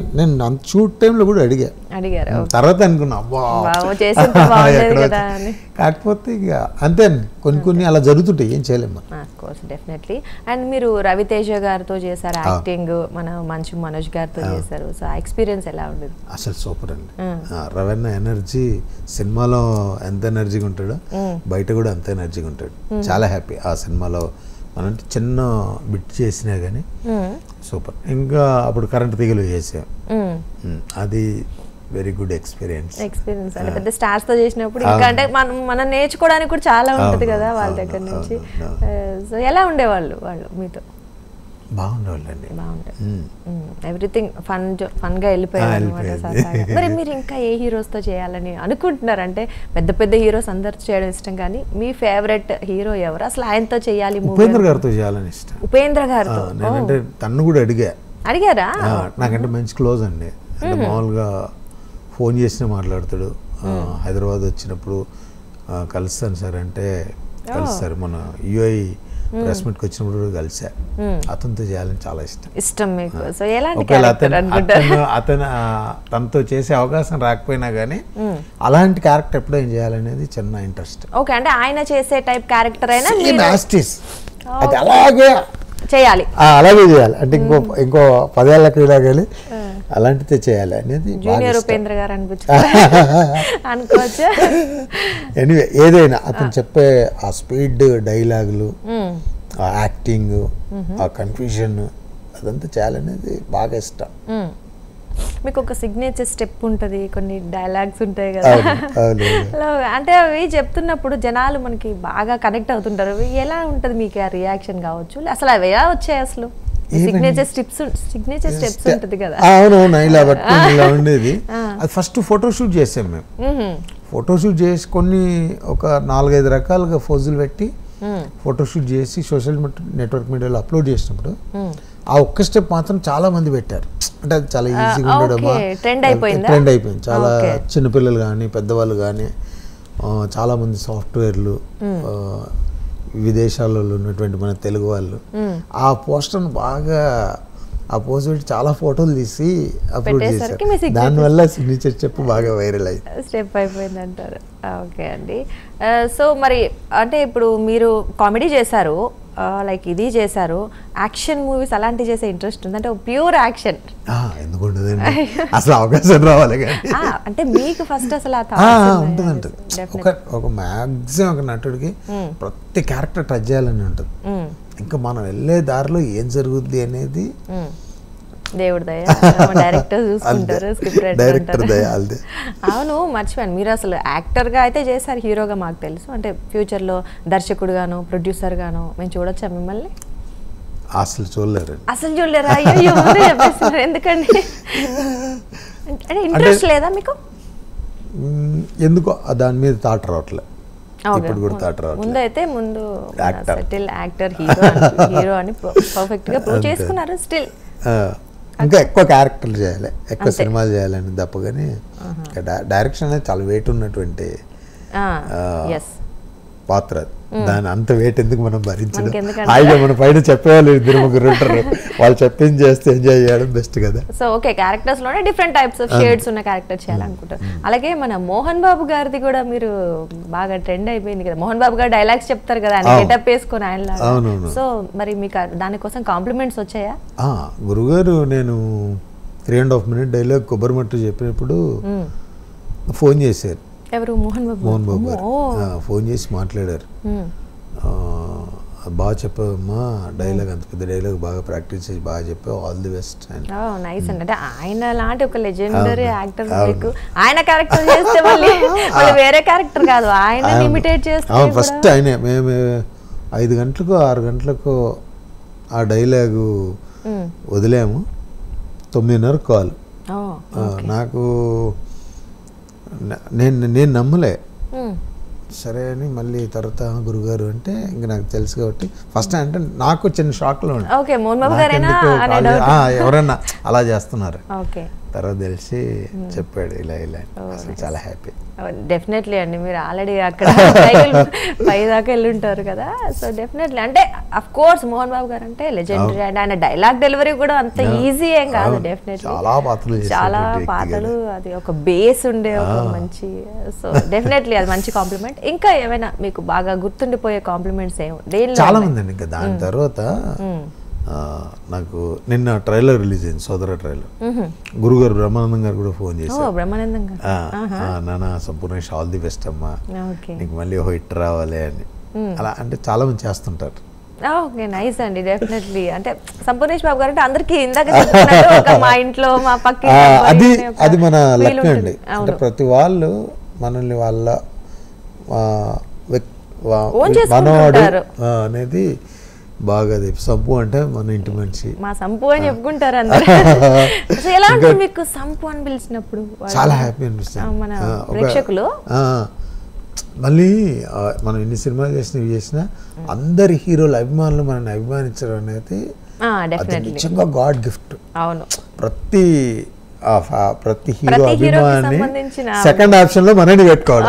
నేను షూట్ టైంలో కూడా అడిగారు, తర్వాత అనుకున్నా కాకపోతే ఇక అంతే, కొన్ని అలా జరుగుతుంటాయి, ఏం చేయలేము. డెఫినెట్లీ. అండ్ మీరు రవితేజ గారితో చేశారు యాక్టింగ్, మన మంచు మనోజ్ గారితో చేశారు, సో ఆ ఎక్స్పీరియన్స్ ఎలా ఉండేది? అసలు సూపర్ అండి. రవణ ఎనర్జీ సినిమాలో ఎంత ఎనర్జీగా ఉంటాడో బయట కూడా అంత ఎనర్జీగా ఉంటాడు. చాలా హ్యాపీ ఆ సినిమాలో. మనం చిన్న బిట్ చేసినా కానీ సూపర్. ఇంకా అప్పుడు కరెంట్ తీగలు చేసాం, అది వెరీ గుడ్ ఎక్స్పీరియన్స్. అంటే పెద్ద స్టార్స్ తో చేసినప్పుడు ఇంకా అంటే మనం నేర్చుకోవడానికి కూడా చాలా ఉంటుంది కదా వాళ్ళ దగ్గర నుంచి. సో ఎలా ఉండేవాళ్ళు వాళ్ళు మీతో? బాగుండేవాళ్ళండి, ఎవ్రీథింగ్ ఫన్ గా వెళ్ళిపోయారు. మరి మీరు ఇంకా ఏ హీరోస్ తో చేయాలని అనుకుంటున్నారు? అంటే పెద్ద పెద్ద హీరోస్ అందరితో చేయడం ఇష్టం, కానీ మీ ఫేవరెట్ హీరో ఎవరు? అసలు ఆయనతో చేయాలి? ఉపేంద్ర గారితో చేయాలని ఇష్టం. ఉపేంద్ర గారితో? నేనంటే తన్ను కూడా అడిగారా? నాకంటే మంచి క్లోజ్ అండి. అంటే మామూలుగా ఫోన్ చేసినా మాట్లాడతాడు, హైదరాబాద్ వచ్చినప్పుడు కలుస్తాను సార్ అంటే కలుస్తారు. మన యూఐ ప్రెస్ మీట్కి వచ్చినప్పుడు కలిసా. అతనితో చేయాలని చాలా ఇష్టం మీకు. సో ఎలాంటి ఒకవేళ అతను తనతో చేసే అవకాశం రాకపోయినా కానీ అలాంటి క్యారెక్టర్ ఎప్పుడో ఏం చేయాలనేది చిన్న ఇంట్రెస్ట్. ఓకే, అంటే ఆయన చేసే టైప్ క్యారెక్టర్ అయినా అది అలాగే చేయాలి, అలాగే చేయాలి. అంటే ఇంకో 10 ఏళ్ళకి ఇలాగలి అలాంటిదే చేయాలి అనేది జూనియర్ ఉపేంద్ర గారు అనుకోవచ్చు. ఎనీవే ఏదైనా అతను చెప్పే ఆ స్పీడ్ డైలాగులు, ఆ యాక్టింగ్, ఆ కన్ఫ్యూజన్ అదంతా చేయాలనేది బాగా ఇష్టం. మీకు ఒక సిగ్నేచర్ స్టెప్ ఉంటుంది, కొన్ని డైలాగ్స్ ఉంటాయి కదా, అంటే అవి చెప్తున్నప్పుడు జనాలు మనకి బాగా కనెక్ట్ అవుతుంటారు. ఎలా ఉంటుంది మీకు ఆ రియాక్షన్ కావచ్చు, అసలు అవి ఎలా వచ్చాయి? అసలు సిగ్నేచర్ స్టెప్స్ ఉంటుంది కదా. అవునవును, ఇలా పట్టుకుని ఇలా ఉండేది. అది ఫస్ట్ ఫోటోషూట్ చేసాం మేము. ఫోటోషూట్ చేసి ఒక 4-5 రకాలుగా ఫోజులు పెట్టి ఫోటోషూట్ చేసి సోషల్ నెట్వర్క్ మీడియాలో అప్లోడ్ చేసినప్పుడు ఆ ఒక్క స్టెప్ మాత్రం చాలా మంది పెట్టారు. అంటే అది చాలా ఈజీగా ఉండడమా, ట్రెండ్ అయిపోయింది. చాలా చిన్నపిల్లలు కానీ పెద్దవాళ్ళు కానీ చాలామంది సాఫ్ట్వేర్లు, విదేశాలలో ఉన్నటువంటి మన తెలుగు వాళ్ళు ఆ పోస్టర్ను బాగా ఆ పోస్ట్ పెట్టి చాలా ఫోటోలు తీసి అప్లోడ్ చేశారు. దానివల్ల సిగ్నేచర్ స్టెప్ బాగా వైరల్ అయింది, స్టెప్ అయిపోయింది అంటారు. ఓకే అండి. సో మరి అంటే ఇప్పుడు మీరు కామెడీ చేశారు, లైక్ ఇది చేశారు, యాక్షన్ మూవీస్ అలాంటివి చేసే ఇంట్రెస్ట్ ఉంది? అంటే ప్యూర్ యాక్షన్ ఎందుకు ఉండదండి, అసలు అవకాశం రావాలి. అంటే మీకు ఫస్ట్ అసలు ఉంటుంది. ఒక మ్యాక్సిమం ఒక నటుడికి ప్రతి క్యారెక్టర్ టచ్ చేయాలని ఉంటుంది. ఇంకా మనం వెళ్ళే దారిలో ఏం జరుగుద్ది అనేది దేవుడి దయ, డైరెక్టర్ చూసుకుంటారు, డైరెక్టర్ దయ. అవును, మర్చిపోయాను, మీరు అసలు యాక్టర్గా అయితే చేశారు, హీరోగా మాకు తెలుసు. అంటే ఫ్యూచర్లో దర్శకుడుగాను ప్రొడ్యూసర్గాను మేము చూడొచ్చా మిమ్మల్ని? అసలు చూడలేరు. అసలు చూడలేరా? అయ్యో చెప్పేస్తున్నారు, ఎందుకండి? అంటే ఇంట్రెస్ట్ లేదా మీకు? ఎందుకో దాని మీద థాట్ రావట్లేదు. ముందైతే సెటిల్ యాక్టర్, హీరో అని పర్ఫెక్ట్ గా ప్రూవ్ చేసుకున్నారు. స్టిల్ ఇంకా ఎక్కువ క్యారెక్టర్లు చేయాలి, ఎక్కువ సినిమాలు చేయాలని తప్ప. కానీ డైరెక్షన్ అనేది చాలా వెయిట్ ఉన్నటువంటి పాత్ర. దాని అంత వెయిట్ ఎందుకు మనం భరించడం? హాయిగా మన పైన చెప్పేవాళ్ళు 2-3 ఉంటారు, వాళ్ళు చెప్పింది చేస్తే ఎంజాయ్ చేయడం బెస్ట్ కదా. సో ఓకే, క్యారెక్టర్స్ లోనే డిఫరెంట్ టైప్స్ ఆఫ్ షేడ్స్ ఉన్న క్యారెక్టర్ చేయాలనుకుంటారు. అలాగే మన మోహన్ బాబు గారిది కూడా మీరు బాగా ట్రెండ్ అయిపోయింది కదా. మోహన్ బాబు గారు డైలాగ్స్ చెప్తారు కదా, ఆయన గెటప్ వేసుకొని ఆయన. సో మరి మీకు దానికోసం కాంప్లిమెంట్స్ వచ్చాయా? గురుగారు నేను 3.5 minute డైలాగ్ కొబ్బరిమట్టు చెప్పినప్పుడు ఫోన్ చేశారు. ఎవరు? మోహన్ బాబు గారు ఫోన్ చేసి మాట్లాడారు. బాగా చెప్పావమ్మా డైలాగ్, అంత పెద్ద డైలాగ్ బాగా ప్రాక్టీస్ చేసి బాగా చెప్పావు, ఆల్ ది బెస్ట్. నైస్ అండి. అంటే ఆయన లాంటి ఒక లెజెండరీ యాక్టర్ మీకు ఆయన క్యారెక్టర్ చేస్తే మళ్ళీ వేరే క్యారెక్టర్ కాదు, ఆయన ఇమిటేట్ చేస్తే ఫస్ట్ ఆయనే. మేము 5 గంటలకు 6 గంటలకు ఆ డైలాగు వదిలాము, 9:30 కాల్. నాకు నేను నమ్మలే. సరే అని మళ్ళీ తర్వాత గురుగారు అంటే ఇంక నాకు తెలుసు కాబట్టి ఫస్ట్ అంటే నాకు చిన్న షాక్లో ఉండే, ఎవరన్నా అలా చేస్తున్నారు. తర్వాత తెలిసి చెప్పాడు ఇలా ఇలా, అసలు చాలా హ్యాపీ. డెఫినెట్లీ అండి, మీరు ఆల్రెడీ అక్కడ పై దాకా వెళ్ళి ఉంటారు కదా. సో డెఫినెట్లీ అంటే అఫ్ కోర్స్ మోహన్ బాబు గారు అంటే లెజెండరీ, అండ్ ఆయన డైలాగ్ డెలివరీ కూడా అంత ఈజీ ఏం కాదు. డెఫినెట్లీ చాలా పాటలు, అది ఒక బేస్ ఉండే ఒక మంచి. సో డెఫినెట్లీ అది మంచి కాంప్లిమెంట్. ఇంకా ఏమైనా మీకు బాగా గుర్తుండిపోయే కాంప్లిమెంట్స్ చాలా మంది అండి. ఇంకా దాని తర్వాత నాకు నిన్న ట్రైలర్ రిలీజ్ అయింది, సోదర ట్రైలర్. గురుగారు బ్రహ్మానందం గారు కూడా ఫోన్ చేశారు. నాన్న సంపూర్ణ ఆల్ ది బెస్ట్ అమ్మా, నీకు మళ్ళీ హిట్ రావాలి అని. అలా అంటే చాలా మంది చేస్తుంటారు. ఓకే, నైస్ అండి. డెఫినెట్లీ అంటే సంపూర్ణేష్ బాబు గారు అంటే అందరికి ఇందాక మా ఇంట్లో మా పక్క అది మన లక్ అండి. అంటే ప్రతి వాళ్ళు మనల్ని వాళ్ళ మనవాడు అనేది బాగా సంపు అంటే మన ఇంటి మనిషి, మా సంపు అని చెప్పుకుంటారు అందరూ. ఎలా ఉంటుంది మీకు సంపు అని పిలిచినప్పుడు? చాలా హ్యాపీ అనిపిస్తుంది మన ప్రేక్షకులు. మళ్ళీ మనం ఎన్ని సినిమాలు చేసినా అందరి హీరోల అభిమానులు మనల్ని అభిమానించడం అనేది నిజంగా గాడ్ గిఫ్ట్. అవును, ప్రతి ప్రతి హీరో అభిమాని సంబంధించిన సెకండ్ ఆప్షన్ లో మనని పెట్టుకోవాలి.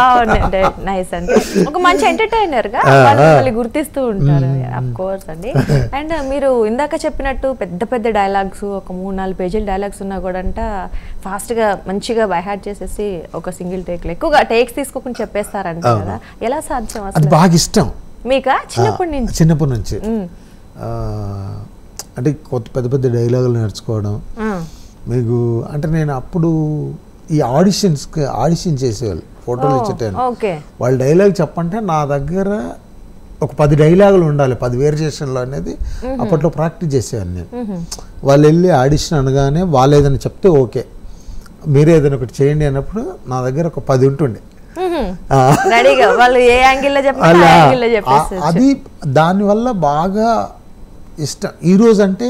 నైస్ అండి, ఒక మంచి ఎంటర్టైనర్ గా వాళ్ళు గుర్తిస్తూ ఉంటారు అఫ్ కోర్స్ అండి. అండ్ మీరు ఇందాక చెప్పినట్టు పెద్ద పెద్ద డైలాగ్స్ ఒక 3-4 పేజీల డైలాగ్స్ ఉన్నా కూడా అంట ఫాస్ట్ గా మంచిగా బై హార్ట్ చేసేసి ఒక సింగిల్ టేక్ లో ఎక్కువగా టేక్స్ తీసుకోకుండా చెప్పేస్తారంట కదా, ఎలా సాధ్యం అది అసలు? బాగా ఇష్టం మీకా చిన్నప్పటి నుంచి? అంటే పెద్ద పెద్ద డైలాగులు నేర్చుకోవడం. మీకు అంటే నేను అప్పుడు ఈ ఆడిషన్ చేసేవాళ్ళు, ఫోటోలు ఇచ్చేటాను. వాళ్ళు డైలాగ్ చెప్పంటే నా దగ్గర ఒక 10 డైలాగులు ఉండాలి, 10 వేరియేషన్లు అనేది అప్పట్లో ప్రాక్టీస్ చేసేవాడిని నేను. వాళ్ళు వెళ్ళి ఆడిషన్ అనగానే వాళ్ళు ఏదైనా చెప్తే ఓకే, మీరు ఏదైనా ఒకటి చేయండి అన్నప్పుడు నా దగ్గర ఒక 10 ఉంటుండే. అది దానివల్ల బాగా ఇష్టం. ఈరోజు అంటే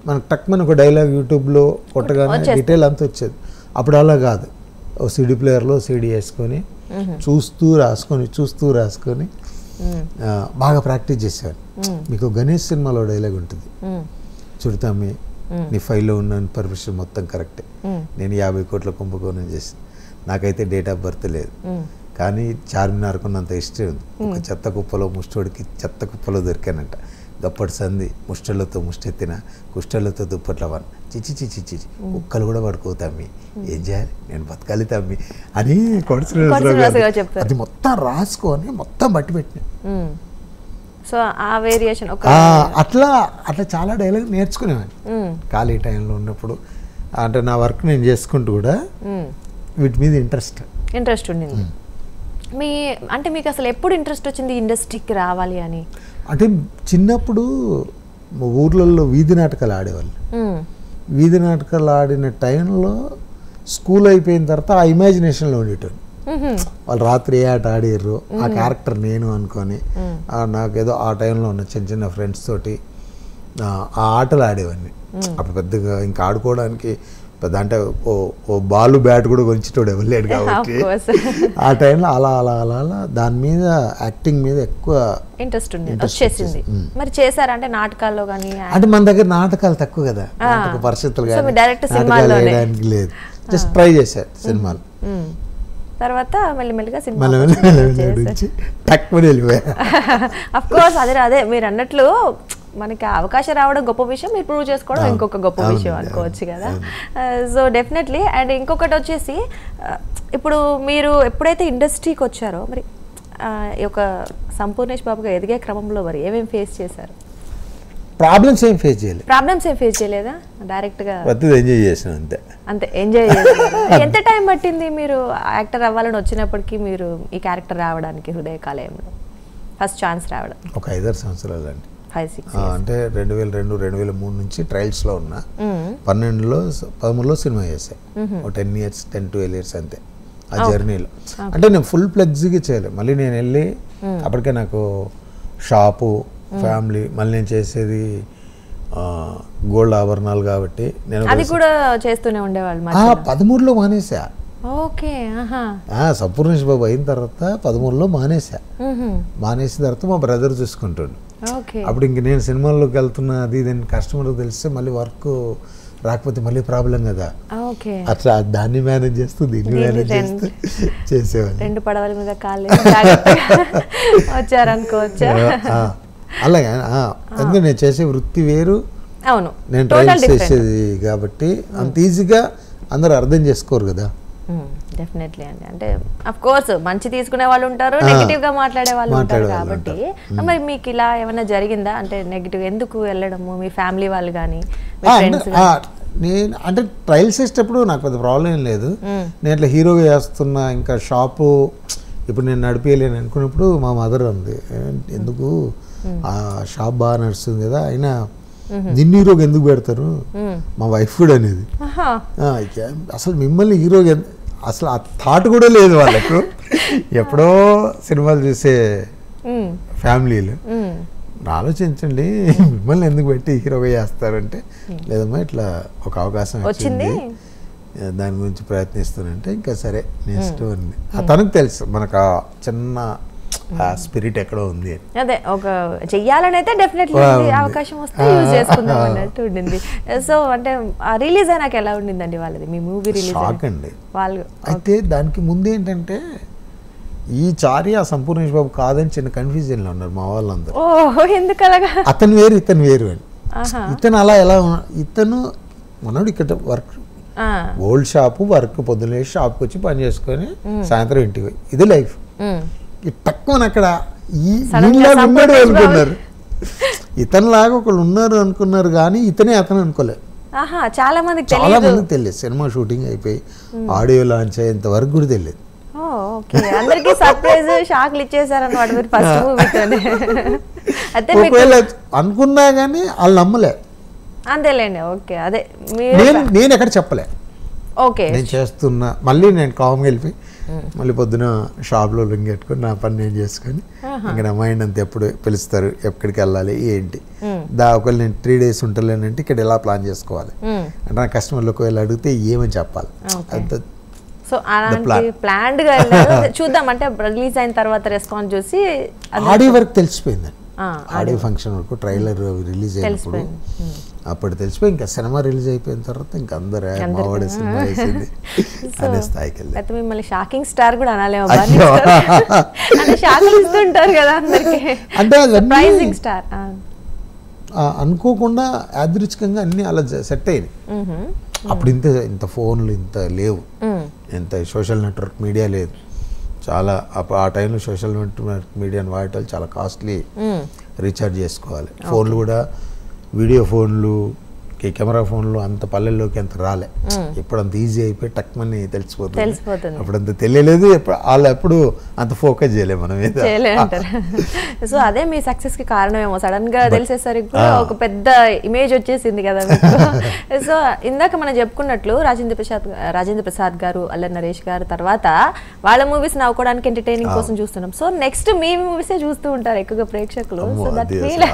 మనకు టక్మన్ ఒక డైలాగ్ యూట్యూబ్లో కొట్టగానే డీటెయిల్ అంతా వచ్చేది. అప్పుడు అలా కాదు, ఓ సిడీ ప్లేయర్లో సిడీ వేసుకొని చూస్తూ రాసుకొని బాగా ప్రాక్టీస్ చేశాను. మీకు గణేష్ సినిమాలో డైలాగ్ ఉంటుంది, చుడతామి నీ ఫైల్లో ఉన్న పర్మిషన్ మొత్తం కరెక్టే, నేను 50 కోట్ల కుంభకోణం చేసాను, నాకైతే డేట్ ఆఫ్ బర్త్ లేదు, కానీ చార్మినార్కున్నంత ఇష్టం ఉంది, ఒక చెత్త కుప్పలో ముష్టోడికి చెత్త కుప్పలో దొరికానంట, గప్పటి సంధి ముష్టలతో ముష్టెత్తిన కుష్టలతో దుప్పట్లవన్ చిచి చిచి చిచి కుక్కలు కూడా పడుకోతామి, ఏం చేయాలి నేను బతకాలి తమ్మి అని అది మొత్తం రాసుకొని మొత్తం బట్టి పెట్టిన. సో ఆ వేరియేషన్ అట్లా చాలా డైలాగ్ నేర్చుకునేవాడిని ఖాళీ టైంలో ఉన్నప్పుడు. అంటే నా వర్క్ నేను చేసుకుంటూ కూడా వీటి మీద ఇంట్రెస్ట్ ఉండింది. అంటే మీకు అసలు ఎప్పుడు ఇంట్రెస్ట్ వచ్చింది ఇండస్ట్రీకి రావాలి అని? అంటే చిన్నప్పుడు ఊర్లలో వీధి నాటకాలు ఆడేవాళ్ళు. వీధి నాటకాలు ఆడిన టైంలో స్కూల్ అయిపోయిన తర్వాత ఆ ఇమాజినేషన్లో ఉండేటోని. వాళ్ళు రాత్రి ఏ ఆట ఆడారు ఆ క్యారెక్టర్ నేను అనుకొని నాకేదో ఆ టైంలో ఉన్న చిన్న చిన్న ఫ్రెండ్స్ తోటి ఆ ఆటలు ఆడేవాడిని. అప్పుడు పెద్దగా ఇంకా ఆడుకోవడానికి పెద్ద అంటే ఓ బాలు బ్యాట్ కూడా కొంచెటోడు ఇవ్వలేడు కాబట్టి ఆ టైంలో అలా దాని మీద యాక్టింగ్ మీద ఎక్కువ ఇంట్రెస్ట్ వచ్చేసింది. మరి చేశారా అంటే నాటకాల్లో కానీ? అంటే మన దగ్గర నాటకాలు తక్కువ కదా, పరిస్థితులు కానీ వేయడానికి లేదు, జస్ట్ ట్రై చేశారు సినిమాలు. తర్వాత మెల్లిమెల్లిగా సినిమా అఫ్ కోర్స్ అదే మీరు అన్నట్లు మనకి అవకాశం రావడం గొప్ప విషయం, మీరు ప్రూవ్ చేసుకోవడం ఇంకొక గొప్ప విషయం అనుకోవచ్చు కదా. So definitely. అండ్ ఇంకొకటి వచ్చేసి ఇప్పుడు మీరు ఎప్పుడైతే ఇండస్ట్రీకి వచ్చారో మరి ఈ యొక్క సంపూర్ణేష్ బాబుగా ఎదిగే క్రమంలో మరి ఏమేమి ఫేస్ చేశారు? ప్రాబ్లమ్స్ ఏం ఫేస్ చేయలేదా? డైరెక్ట్గా ఎంజాయ్ చేసాను అంతే ఎంజాయ్ చేశారు. ఎంత టైం పట్టింది మీరు యాక్టర్ అవ్వాలని వచ్చినప్పటికీ మీరు ఈ క్యారెక్టర్ రావడానికి హృదయ కాలేయంలో ఫస్ట్ ఛాన్స్ రావడం? ఒక 5-6 సంవత్సరాలు అండి. 5-6 అంటే 2002-2003 నుంచి ట్రయల్స్లో ఉన్నా, 13లో సినిమా చేశాను. ఒక 10-12 ఇయర్స్ అంతే ఆ జర్నీలో. అంటే నేను ఫుల్ ఫ్లెక్సీగా చేయలేదు. మళ్ళీ నేను వెళ్ళి అప్పటికే నాకు షాపు ఫ్యామిలీ, మళ్ళీ నేను చేసేది గోల్డ్ ఆభరణాలు కాబట్టి నేను అది కూడా చేస్తూనే ఉండేవాళ్ళు. 13లో మానేసా. ఓకే. సంపూర్ణేష్ బాబు అయిన తర్వాత 13లో మానేసా. మానేసిన తర్వాత మా బ్రదర్ చూసుకుంటాడు. అప్పుడు ఇంక నేను సినిమాల్లోకి వెళ్తున్నా, అది దాన్ని కస్టమర్కి తెలిస్తే మళ్ళీ వర్క్ రాకపోతే మళ్ళీ ప్రాబ్లం కదా, అట్లా దాన్ని మేనేజ్ చేస్తూ దీన్ని మేనేజ్ చేస్తూ చేసేవాళ్ళు. 2 పడవల మీద కాళ్ళు వచ్చారనుకోవచ్చా? అలాగే ఎందుకంటే నేను చేసే వృత్తి వేరు, నేను ట్రయల్స్ చేసేది కాబట్టి అంత ఈజీగా అందరూ అర్థం చేసుకోరు కదా. డెఫినెట్లీ అండి. అంటే అఫ్ కోర్స్ మంచి తీసుకునే వాళ్ళు ఉంటారు, నెగిటివ్ గా మాట్లాడే వాళ్ళు ఉంటారు కాబట్టి. మరి మీకు ఇలా ఏమైనా జరిగిందా? అంటే నెగిటివ్ ఎందుకు వెళ్ళడము, మీ ఫ్యామిలీ వాళ్ళు కానీ మీ ఫ్రెండ్స్? నేను అంటే ట్రయల్స్ చేసేటప్పుడు నాకు పెద్ద ప్రాబ్లం ఏం లేదు. నేను ఇట్లా హీరోగా చేస్తున్నా, ఇంకా షాపు ఇప్పుడు నేను నడిపేయలేను అనుకున్నప్పుడు మా మదర్ ఉంది, ఎందుకు ఆ షాప్ బాగా నడుస్తుంది కదా, అయినా నిన్ను హీరోగా ఎందుకు పెడతారు, మా వైఫ్ కూడా అనేది. అసలు మిమ్మల్ని హీరోగా అసలు ఆ థాట్ కూడా లేదు వాళ్ళకు. ఎప్పుడో సినిమాలు చూసే ఫ్యామిలీలు ఆలోచించండి, మిమ్మల్ని ఎందుకు పెట్టి హీరోగా చేస్తారంటే, లేదమ్మా ఇట్లా ఒక అవకాశం వచ్చింది, దాని గురించి ప్రయత్నిస్తానంటే ఇంకా సరే నెక్స్ట్ అని తనకు తెలుసు. మనకు చిన్న ఆ స్పిరిట్ ఎక్కడో ఉంది అని. అదే ఒక చెయ్యాలని అయితే డెఫినెట్లీ అవకాశం వస్తే యూజ్ చేసుకుందాం అన్నట్టు ఉండింది. సో అంటే రిలీజ్ అయినాక ఎలా ఉండిందండి వాళ్ళది, మీ మూవీ రిలీజ్? షాక్ అండి. వాళ్ళు అయితే దానికి ముందు ఏంటంటే ఈ చార్య సంపూర్ణేష్ బాబు కాదని చిన్న కన్ఫ్యూజన్లో ఉన్నారు మా వాళ్ళందరూ. ఓ ఎందుకు అలాగా? అతను వేరు ఇతను వేరు అని. ఇతను అలా ఎలా ఇతను మనోడు ఇక్కడ వర్క్ ఓల్డ్ షాపు వర్క్ పొద్దున్న షాప్కి వచ్చి పని చేసుకొని సాయంత్రం ఇంటికి పోయి ఇది లైఫ్. ఈ తక్కువ అక్కడ ఉన్నాడు అనుకున్నారు, ఇతను లాగా ఒకళ్ళు ఉన్నారు అనుకున్నారు కానీ ఇతనే అతను అనుకోలేదు. చాలా మందికి తెలియదు. సినిమా షూటింగ్ అయిపోయి ఆడియో లాంచ్ అయ్యేంత వరకు కూడా తెలియదు. అందరికి సర్ప్రైజ్ షాక్లు ఇచ్చేసారన్నమాట మీరు ఫస్ట్ మూవీతోనే. ఒకవేళ అనుకున్నా కానీ వాళ్ళు నమ్మలే. అంతేలేండి. ఓకే అదే నేను ఎక్కడ చెప్పలే. ఓకే నేను చేస్తున్నా మళ్ళీ నేను కామ్గా వెళ్ళిపోయి మళ్ళీ పొద్దున షాప్లో లింక్ పెట్టుకొని నా పని నేను చేసుకొని ఇంకా నా మైండ్ అంతా ఎప్పుడు పిలుస్తారు ఎక్కడికి వెళ్ళాలి ఏంటి ఒకవేళ నేను 3 days ఉంటలేనంటే ఇక్కడ ఎలా ప్లాన్ చేసుకోవాలి అంటే నా కస్టమర్లు ఒకవేళ అడిగితే ఏమని చెప్పాలి. అంత సో అలాంటి ప్లాన్డ్ గా చూద్దాం అంటే రిలీజ్ అయిన తర్వాత రెస్పాన్స్ చూసి ఆడియో వరకు తెలిసిపోయిందండి. ఆడియో ఫంక్షన్ వరకు ట్రైలర్ రిలీజ్ అయినప్పుడు అప్పుడు తెలిసిపోయి ఇంకా సినిమా రిలీజ్ అయిపోయిన తర్వాత ఇంకా అందరూ మావాడే సినిమా వేసింది అనే స్థాయికి వెళ్ళి. అయితే మిమ్మల్ని షాకింగ్ స్టార్ కూడా అనాలేమో, షాకింగ్ ఇస్తుంటారు కదా అందరికి, అంటే సర్ప్రైజింగ్ స్టార్. అనుకోకుండా యాదృచ్ఛికంగా అన్ని అలా సెట్ అయ్యాయి. అప్పుడు ఇంత ఫోన్లు ఇంత లేవు, ఇంత సోషల్ నెట్వర్క్ మీడియా లేదు. చాలా ఆ టైంలో సోషల్ నెట్వర్క్ మీడియాని వాడటం చాలా కాస్ట్లీ, రీఛార్జ్ చేసుకోవాలి. ఫోన్లు కూడా వీడియో ఫోన్లు కెమెరా ఫోన్లు అంత పల్లెల్లోకి అంత రాలే. ఇప్పుడు అంత ఈజీ అయిపోయి టక్మని తెలిసిపోతుంది. అప్పుడు అంత తెలియలేదు, వాళ్ళు ఎప్పుడు అంత ఫోకస్ చేయలేము మనం మీద. సో అదే మీ సక్సెస్ కి కారణమేమో, సడన్ గా తెలిసేసరికి ఒక పెద్ద ఇమేజ్ వచ్చేసింది కదా. సో ఇందాక మనం చెప్పుకున్నట్లు రాజేంద్ర ప్రసాద్ గారు, అల్లరి నరేష్ గారు తర్వాత వాళ్ళ మూవీస్ నవ్వుకోవడానికి ఎంటర్టైనింగ్ కోసం చూస్తున్నాం. సో నెక్స్ట్ మీ మూవీసే చూస్తూ ఉంటారు ఎక్కువగా ప్రేక్షకులు. సో దట్ ఫీల్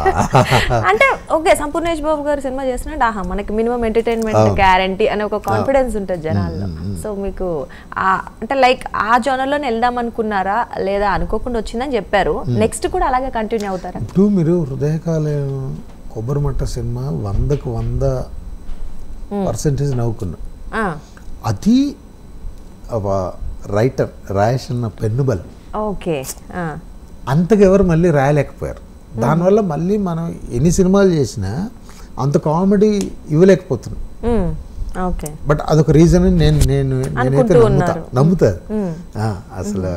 అంటే ఓకే సంపూర్ణేష్ బాబు గారు సినిమా చేస్తున్నట్టు మనకి మినిమం ఎంటర్టైన్మెంట్ గ్యారంటీ అనే ఒక కాన్ఫిడెన్స్ ఉంటుంది జనాల్లో. సో మీకు అంటే లైక్ ఆ జోనర్లోనే వెళ్దాం అనుకున్నారా లేదా అనుకోకుండా వచ్చిందని చెప్పారు, నెక్స్ట్ కూడా అలాగే కంటిన్యూ అవుతారా? ఇప్పుడు మీరు హృదయకాలం కొబ్బరిమట్ట సినిమా 100కు 100% నవ్వుకున్నా. అది రైటర్ రాయేషన్న పెన్నుబల్. ఓకే అంతగా ఎవరు మళ్ళీ రాయలేకపోయారు. దానివల్ల మళ్ళీ మనం ఎన్ని సినిమాలు చేసినా అంత కామెడీ ఇవ్వలేకపోతున్నాం. బట్ అదొక రీజన్ నేనైతే నమ్ముతాను. అసలు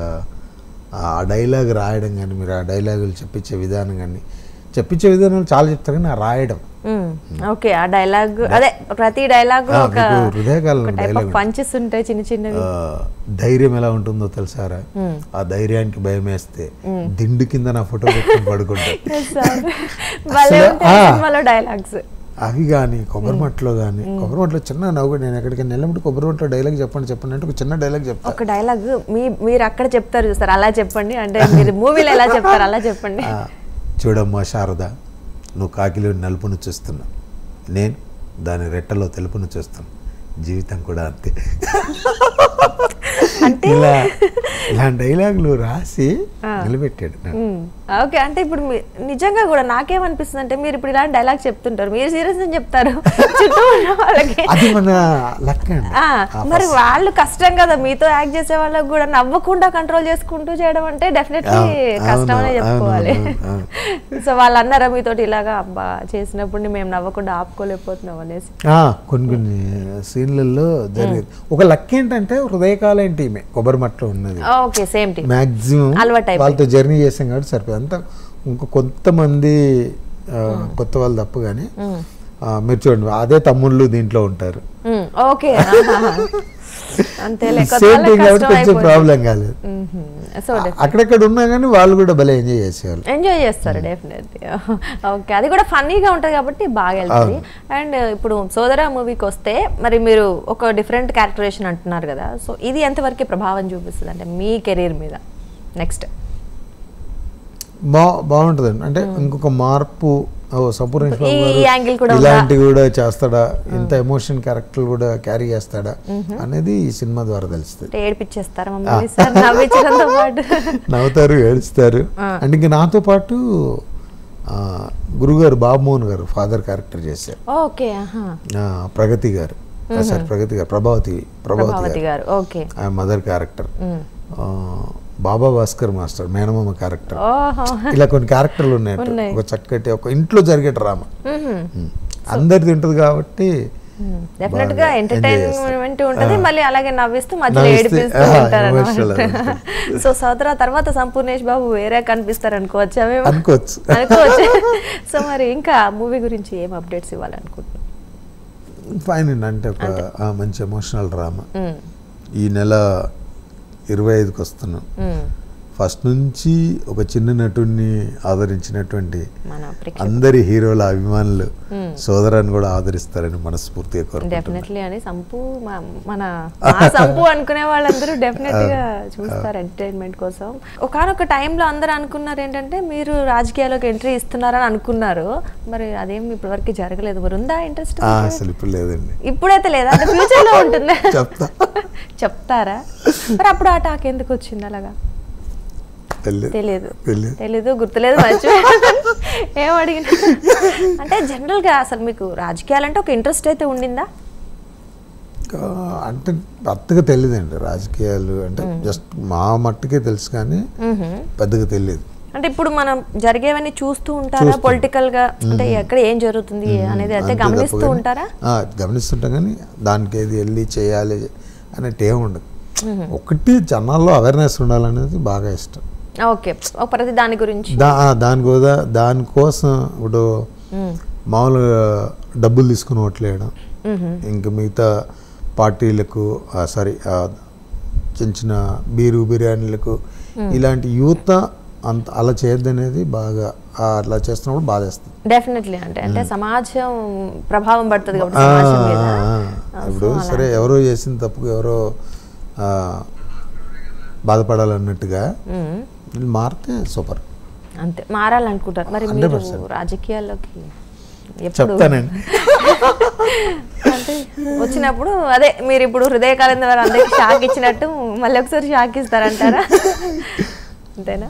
ఆ డైలాగ్ రాయడం కానీ, మీరు ఆ డైలాగులు చెప్పించే విధానం కానీ, చెప్పించే విధానం చాలా చెప్తారు కానీ ఆ రాయడం ఓకే ఆ డైలాగ్ అదే ప్రతి డైలాగ్ ఒక హృదయకాలం డైలాగ్ పంచెస్ ఉంటాయి చిన్న చిన్నవి. ధైర్యం ఎలా ఉంటుందో తెలుసారా, ఆ ధైర్యానికి భయం వేస్తే దిండు కింద నా ఫోటో పెట్టుకుని పడుకుంటా డైలాగ్స్ అవి కానీ. కొబ్బరిమట్లో కానీ, కొబ్బరిమట్లో చిన్న నవ్వు, నేను ఎక్కడికైనా వెళ్ళినప్పుడు కొబ్బరిమట్లో డైలాగ్ చెప్పండి అంటే ఒక చిన్న డైలాగ్ చెప్తాను. ఒక డైలాగ్ మీరు అక్కడ చెప్తారు చూస్తారు అలా చెప్పండి, అంటే మీరు మూవీలో ఎలా చెప్తారు అలా చెప్పండి. చూడమ్మా శారద, నువ్వు కాకిలో నలుపును చూస్తున్నా, నేను దాని రెట్టలో తెలుపును చూస్తాను, జీవితం కూడా అంతే. ఇలా డైలాగులు రాసి నిలబెట్టాడు. ఓకే అంటే ఇప్పుడు నిజంగా కూడా నాకేమనిపిస్తుంది అంటే మీరు ఇప్పుడు ఇలాంటి డైలాగ్ చెప్తుంటారు, మీరు సీరియస్ అని చెప్తారు చుట్టూ ఉన్న వాళ్ళకి, అది మన లక్. మరి వాళ్ళు కష్టం కదా, మీతో యాక్ట్ చేసే వాళ్ళకి కూడా నవ్వకుండా కంట్రోల్ చేసుకుంటూ చేయడం అంటే డెఫినెట్లీ కష్టం అనే చెప్పుకోవాలి. సో వాళ్ళు అన్నారా మీతోటి ఇలాగా అబ్బా చేసినప్పుడు మేము నవ్వకుండా ఆపుకోలేకపోతున్నాం అనేసి? కొన్ని సీన్లలో జరిగేది. ఒక లక్ ఏంటంటే హృదయకాలం టీమే కొబ్బరిమట్లో ఉన్నది, మాక్సిమం వాళ్ళతో జర్నీ చేసాం కాబట్టి సరిపోయింది. అంతా ఇంకో కొంతమంది కొత్త వాళ్ళు తప్పు కానీ మీరు చూడండి అదే తమ్ముళ్ళు దీంట్లో ఉంటారు. కొంచెం ప్రాబ్లం కాలేదు, అక్కడక్కడ ఉన్నా కానీ వాళ్ళు కూడా భలే ఎంజాయ్ చేస్తారు డెఫినెట్లీ. ఓకే అది కూడా ఫన్నీగా ఉంటుంది కాబట్టి బాగా వెళ్తుంది. అండ్ ఇప్పుడు సోదరా మూవీకి వస్తే మరి మీరు ఒక డిఫరెంట్ క్యారెక్టరేషన్ అంటున్నారు కదా, సో ఇది ఎంతవరకు ప్రభావం చూపిస్తుంది అంటే మీ కెరీర్ మీద? నెక్స్ట్ బాగుంటుందండి, అంటే ఇంకొక మార్పు సంపూర్ణేష్ ఈ బాబు యాంగిల్ గారు కూడా ఇలాంటి కూడా చేస్తాడా, ఇంత ఎమోషన్ క్యారెక్టర్ కూడా క్యారీ చేస్తాడా అనేది ఈ సినిమా ద్వారా తెలుస్తుంది. ఏడిపించేస్తారా మమ్మల్ని సార్ నవ్వించడంతో పాటు? నవ్వుతారు, ఏడుస్తారు. అంటే ఇంక నాతో పాటు గురుగారు బాబుమోహన్ గారు ఫాదర్ క్యారెక్టర్ చేశారు. ఓకే. ప్రగతి గారు, సారీ ప్రగతి గారు, ప్రభావతి గారు ఓకే, మదర్ క్యారెక్టర్. బాబా భాస్కర్ మాస్టర్ మేనమామ క్యారెక్టర్. ఇలా కొన్ని క్యారెక్టర్లు ఉన్నాయి. ఒక చక్కటి ఒక ఇంట్లో జరిగే డ్రామా అందరిది ఉంటుంది కాబట్టి డెఫినెట్ గా ఎంటర్టైన్మెంట్ ఉంటది, మళ్ళీ అలాగే నవ్విస్తూ మధ్యలో ఏడిపిస్తూ ఉంటారు. సో సోదరా తర్వాత సంపూర్ణేష్ బాబు వేరే కనిపిస్తారు అనుకోవచ్చా? మేము అనుకోవచ్చు. సో మరి ఇంకా మూవీ గురించి ఏం అప్డేట్స్ ఇవ్వాలనుకుంటున్నాం? ఫైన్ అంటే ఒక మంచి ఎమోషనల్ డ్రామా. ఈ నెల 25కి వస్తున్నాం. ఫస్ట్ నుంచి ఒక చిన్న నటుడిని ఆదరించినటువంటి అందరి హీరోల అభిమానులు సోదరాన్ని కూడా ఆదరిస్తారని మనస్ఫూర్తిగా కోరుకుంటున్నాను. డెఫినెట్లీ అని మన సంపు అనుకునే వాళ్ళందరూ డెఫినెట్ గా చూస్తారు ఎంటర్టైన్మెంట్ కోసం. ఒకనొక టైంలో అందరూ అనుకున్నారు ఏంటంటే మీరు రాజకీయాల్లోకి ఎంట్రీ ఇస్తున్నారని అనుకున్నారు, మరి అదేం ఇప్పటివరకు జరగలేదు. మరి ఉందా ఇంట్రెస్ట్? అసలు ఇప్పుడు లేదండి. ఇప్పుడైతే లేదా, అంటే ఫ్యూచర్ లో ఉంటుంది. చెప్తారా? మరి అప్పుడు ఆ టాక్ ఎందుకు వచ్చింది అలాగా? తెలీదు, గుర్తులేదు, మర్చిపోయాను. ఏం అడిగినా అంటే జనరల్ గా అసలు మీకు రాజకీయాలంటే ఒక ఇంట్రెస్ట్ అయితే ఉండిందా? అంటే పెద్దగా తెలియదండి రాజకీయాలు అంటే, జస్ట్ మా మట్టుకే తెలుసు కానీ పెద్దగా తెలియదు. అంటే ఇప్పుడు మనం జరిగేవన్నీ చూస్తూ ఉంటారా పొలిటికల్ గా, అంటే ఎక్కడ ఏం జరుగుతుంది అనేది అయితే గమనిస్తూ ఉంటారా? గమనిస్తుంటాం కానీ దానికి ఏది వెళ్ళి చేయాలి అన్నట్టు ఏమి ఉండదు. ఒకటి జనాల్లో అవేర్నెస్ ఉండాలనేది బాగా ఇష్టం. ఓకే, ప్రతి దాని గురించి దానికోసం ఇప్పుడు మామూలుగా డబ్బులు తీసుకుని ఓట్లేయడం, ఇంకా మిగతా పార్టీలకు సారీ చిన్న చిన్న బిర్యానీలకు ఇలాంటి యూత్ అంత అలా చేయొద్దనేది బాగా అట్లా చేస్తున్నప్పుడు బాధేస్తుంది. డెఫినెట్లీ అంటే సమాజం ప్రభావం పడుతుంది కాబట్టి. ఇప్పుడు సరే ఎవరో చేసిన తప్పుకు ఎవరో బాధపడాలన్నట్టుగా మారితే సూపర్. అంతే, మారాలనుకుంటారు. మరి మీరు రాజకీయాల్లోకి చెప్తానండి అంటే వచ్చినప్పుడు అదే మీరు ఇప్పుడు హృదయకాలం ద్వారా అందరికి షాక్ ఇచ్చినట్టు మళ్ళీ ఒకసారి షాక్ ఇస్తారంటారా? అంతేనా?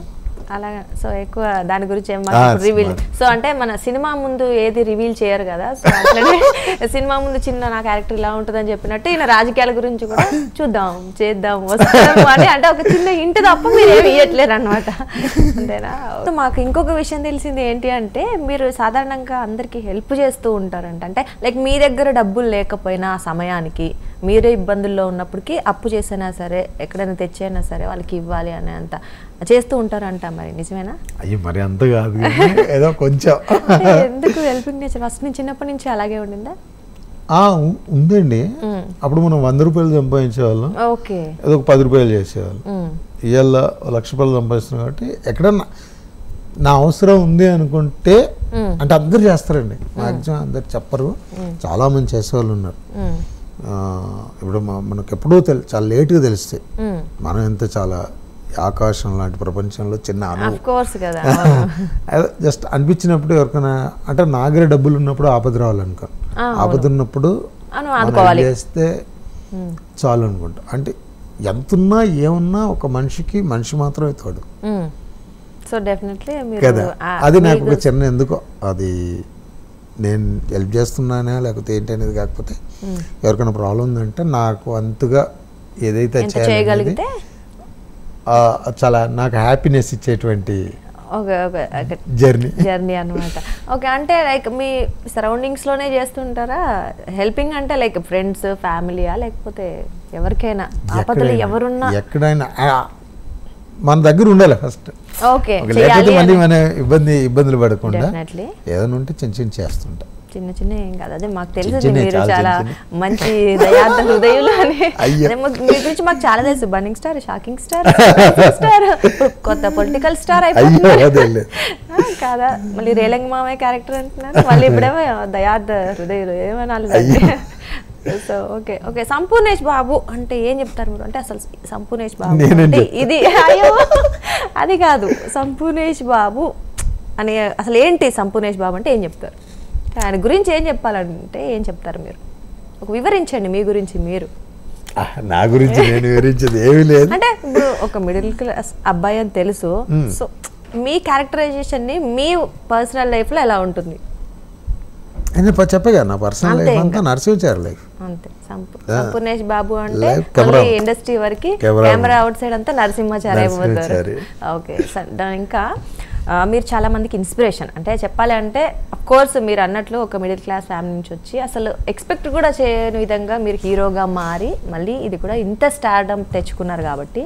అలాగా. సో ఎక్కువ దాని గురించి ఏం రివీల్, సో అంటే మన సినిమా ముందు ఏది రివీల్ చేయరు కదా, సో అట్లనే సినిమా ముందు చిన్న నా క్యారెక్టర్ ఇలా ఉంటుందని చెప్పినట్టు ఈయన రాజకీయాల గురించి కూడా చూద్దాం, చేద్దాం, వస్తాము అని అంటే ఒక చిన్న ఇంటి తప్ప మీరు ఏమి ఇవ్వట్లేరు అనమాట. అంతేనా? మాకు ఇంకొక విషయం తెలిసింది ఏంటి అంటే మీరు సాధారణంగా అందరికీ హెల్ప్ చేస్తూ ఉంటారంట. అంటే లైక్ మీ దగ్గర డబ్బులు లేకపోయినా ఆ సమయానికి మీరే ఇబ్బందుల్లో ఉన్నప్పటికీ అప్పు చేసినా సరే ఎక్కడైనా తెచ్చైనా సరే వాళ్ళకి ఇవ్వాలి అనే అంత చేస్తూ ఉంటారంట. మరి నిజమేనా? అయ్యో మరి అంత కాదు, ఏదో కొంచెం. ఎందుకు హెల్పింగ్ నేచర్ ఫస్ట్ నుంచి చిన్నప్పటి నుంచి అలాగే ఉండిందా? ఉందండి. అప్పుడు మనం 100 రూపాయలు సంపాదించేవాళ్ళం, ఏదో ఒక 10 రూపాయలు చేసేవాళ్ళం. ఇవాళ 1,00,000 రూపాయలు సంపాదిస్తున్నాం కాబట్టి ఎక్కడన్నా నా అవసరం ఉంది అనుకుంటే, అంటే అందరు చేస్తారండి, మాక్సిమం అందరు చెప్పరు, చాలా మంది చేసేవాళ్ళు ఉన్నారు. ఇప్పుడు మనకు ఎప్పుడూ చాలా లేట్గా తెలుస్తాయి. మనం ఎంత చాలా ఆకాశం లాంటి ప్రపంచంలో చిన్న జస్ట్ అనిపించినప్పుడు ఎవరికైనా అంటే నా దగ్గర డబ్బులు ఉన్నప్పుడు ఆపద రావాలనుకో, ఆపద ఉన్నప్పుడు చేస్తే చాలు అనుకుంటా. అంటే ఎంతున్నా ఏమున్నా ఒక మనిషికి మనిషి మాత్రమే తోడు కదా. అది నాకు ఒక చిన్న ఎందుకో అది నేను హెల్ప్ చేస్తున్నానా లేకపోతే ఏంటి అనేది కాకపోతే ఎవరికైనా ప్రాబ్లం ఉందంటే నాకు అంతగా ఏదైతే చేయగలిగితే చాలా నాకు హ్యాపీనెస్ ఇచ్చేటువంటి జర్నీ అన్నమాట. ఓకే, అంటే లైక్ మీ సరౌండింగ్స్ లోనే చేస్తుంటారా హెల్పింగ్? అంటే లైక్ ఫ్రెండ్స్, ఫ్యామిలీయా, లేకపోతే ఎవరికైనా ఆపదలు ఎవరున్నా ఎక్కడైనా మన దగ్గర ఉండాలి ఫస్ట్. ఓకే, లేకపోతే మళ్ళీ మన ఇబ్బందులు పడకుండా ఏదైనా ఉంటే చిన్న చిన్న చేస్తుంటా. చిన్న చిన్న ఏం కాదు, అదే మాకు తెలుసు మీరు చాలా మంచి దయార్థ హృదయులు అని. మీ గురించి మాకు చాలా తెలుసు. Burning star, shocking star, star, కొత్త పొలిటికల్ స్టార్ అయిపోయింది కాదా. మళ్ళీ రేలంగి మామయ్య క్యారెక్టర్ అంటున్నారు, మళ్ళీ ఇప్పుడేమో దయార్థ హృదయులు ఏమనాలి. So okay okay, Sampoornesh Babu అంటే ఏం చెప్తారు మీరు? అంటే అసలు సంపూర్ణేష్ బాబు అంటే ఇది, అయ్యో అది కాదు, సంపూర్ణేష్ బాబు అని అసలు ఏంటి సంపూర్ణేష్ బాబు అంటే ఏం చెప్తారు? ఆయన గురించి ఏం చెప్పాలంటే ఏం చెప్తారు మీరు? ఒక వివరించండి మీ గురించి మీరు. నా గురించి నేను వివరించేది ఏమీ లేదు. అంటే ఇప్పుడు ఒక మిడిల్ క్లాస్ అబ్బాయి అని తెలుసు, సో మీ క్యారెక్టరైజేషన్ ని మీ పర్సనల్ లైఫ్ లో ఎలా ఉంటుంది? చెప్పగా నా పర్సనల్ లైఫ్ అంతా నరసింహాచారి లైఫ్ అంతే. సంపూర్ణేష్ బాబు అంటే ఇండస్ట్రీ వరకు కెమెరా అవుట్ సైడ్ అంతా నరసింహాచారి అయిపోతారు. ఓకే సార్, ఇంకా మీరు చాలా మందికి ఇన్స్పిరేషన్. అంటే చెప్పాలి అంటే అఫ్ కోర్స్ మీరు అన్నట్లు ఒక మిడిల్ క్లాస్ ఫ్యామిలీ నుంచి వచ్చి అసలు ఎక్స్పెక్ట్ కూడా చేయని విధంగా మీరు హీరోగా మారి మళ్ళీ ఇది కూడా ఇంత స్టార్డమ్ తెచ్చుకున్నారు కాబట్టి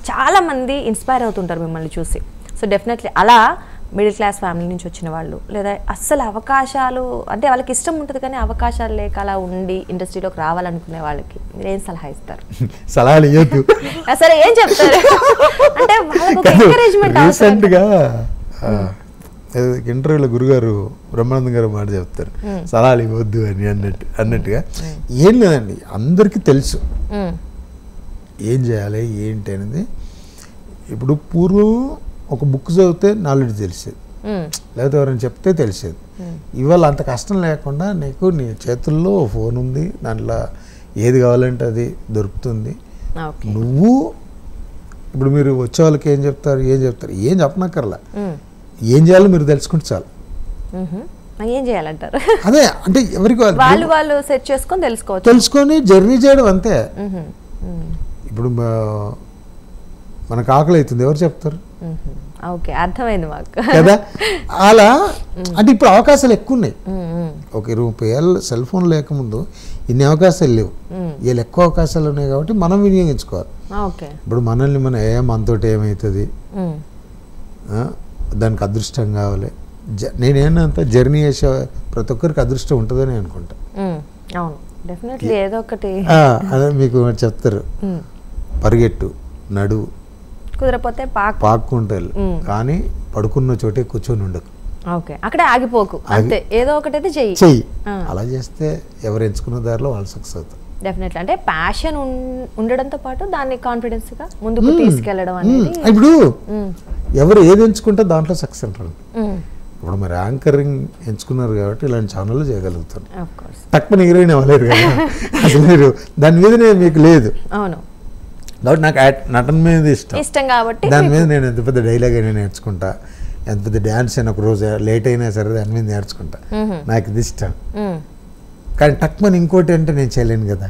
చాలా మంది ఇన్స్పైర్ అవుతుంటారు మిమ్మల్ని చూసి. సో డెఫినెట్లీ అలా మిడిల్ క్లాస్ ఫ్యామిలీ నుంచి వచ్చిన వాళ్ళు, లేదా అస్సలు అవకాశాలు అంటే వాళ్ళకి ఇష్టం ఉంటుంది కానీ అవకాశాలు లేక అలా ఉండి ఇండస్ట్రీలోకి రావాలనుకునే వాళ్ళకి మీరు ఏం సలహా ఇస్తారు? సలహాలు ఇవ్వద్దు, సరే ఏం చెప్తారు? అంటే వాళ్ళకి ఒక ఎంకరేజ్మెంట్. రీసెంట్గా ఇంటర్వ్యూలో గురుగారు బ్రహ్మానందం గారు మాట చెప్తారు, సలహాలు ఇవ్వద్దు అని అన్నట్టుగా. ఏం లేదండి, అందరికీ తెలుసు ఏం చేయాలి ఏంటి అనేది. ఇప్పుడు పూర్వం ఒక బుక్ చదివితే నాలెడ్జ్ తెలిసేది, లేకపోతే ఎవరైనా చెప్తే తెలిసేది. ఇవాళ అంత కష్టం లేకుండా నీకు నీ చేతుల్లో ఫోన్ ఉంది, దాంట్లో ఏది కావాలంటే అది దొరుకుతుంది. నువ్వు ఇప్పుడు మీరు వచ్చే వాళ్ళకి ఏం చెప్తారు ఏం చెప్పనక్కర్లా, ఏం చేయాలో మీరు తెలుసుకుంటే చాలు. ఏం చేయాలంటారు? అదే అంటే ఎవరికి వాళ్ళు సెట్ చేసుకొని తెలుసుకొని జర్నీ చేయడం అంతే. ఇప్పుడు మనకు ఆకలి అవుతుంది, ఎవరు చెప్తారు? ఓకే, అర్థమైంది మాకు కదా. అలా అంటే ఇప్పుడు అవకాశాలు ఎక్కువ ఉన్నాయి. ఒక 20 ఏళ్ళ సెల్ ఫోన్ లేకముందు ఇన్ని అవకాశాలు లేవు, వీళ్ళు ఎక్కువ అవకాశాలు ఉన్నాయి కాబట్టి మనం వినియోగించుకోవాలి. ఇప్పుడు మనల్ని మనతోటి ఏమవుతుంది, దానికి అదృష్టం కావాలి. నేనేనంత జర్నీ చేసే ప్రతి ఒక్కరికి అదృష్టం ఉంటుందని అనుకుంటా. ఏదో ఒకటి అదే మీకు చెప్తారు, పరిగెట్టు, నడువు, కుదరపోతే పాక్కుంటారు కానీ పడుకున్న చోటే కూర్చొని ఉండకు, అక్కడే ఆగిపోకు, అంతే. ఏదో ఒకటి అయితే చెయ్యి. అలా చేస్తే ఎవరు ఎంచుకున్న దారిలో వాళ్ళు సక్సెస్ అవుతారు. డెఫినెట్లీ అంటే ప్యాషన్ ఉండడంతో పాటు దాన్ని కాన్ఫిడెన్స్ గా ముందుకు తీసుకెళ్లడం అనేది. ఇప్పుడు ఎవరు ఏది ఎంచుకుంటే దాంట్లో సక్సెస్ అంటారు. ఇప్పుడు మరి యాంకరింగ్ ఎంచుకున్నారు కాబట్టి ఇలాంటి ఛానళ్ళు చేయగలుగుతారు. తక్కువ హీరోయిన్ అవ్వలేరు కదా అసలు, మీరు దాని మీదనే మీకు లేదు. అవును, కాబట్టి నాకు నటన మీద ఇష్టం కాబట్టి దాని మీద నేను ఎంత పెద్ద డైలాగ్ అయినా నేర్చుకుంటా, ఎంత పెద్ద డ్యాన్స్ అయినా ఒక రోజు లేట్ అయినా సరే దాని మీద నేర్చుకుంటా, నాకు ఇది ఇష్టం. కానీ టక్మని ఇంకోటి అంటే నేను చేయలేను కదా.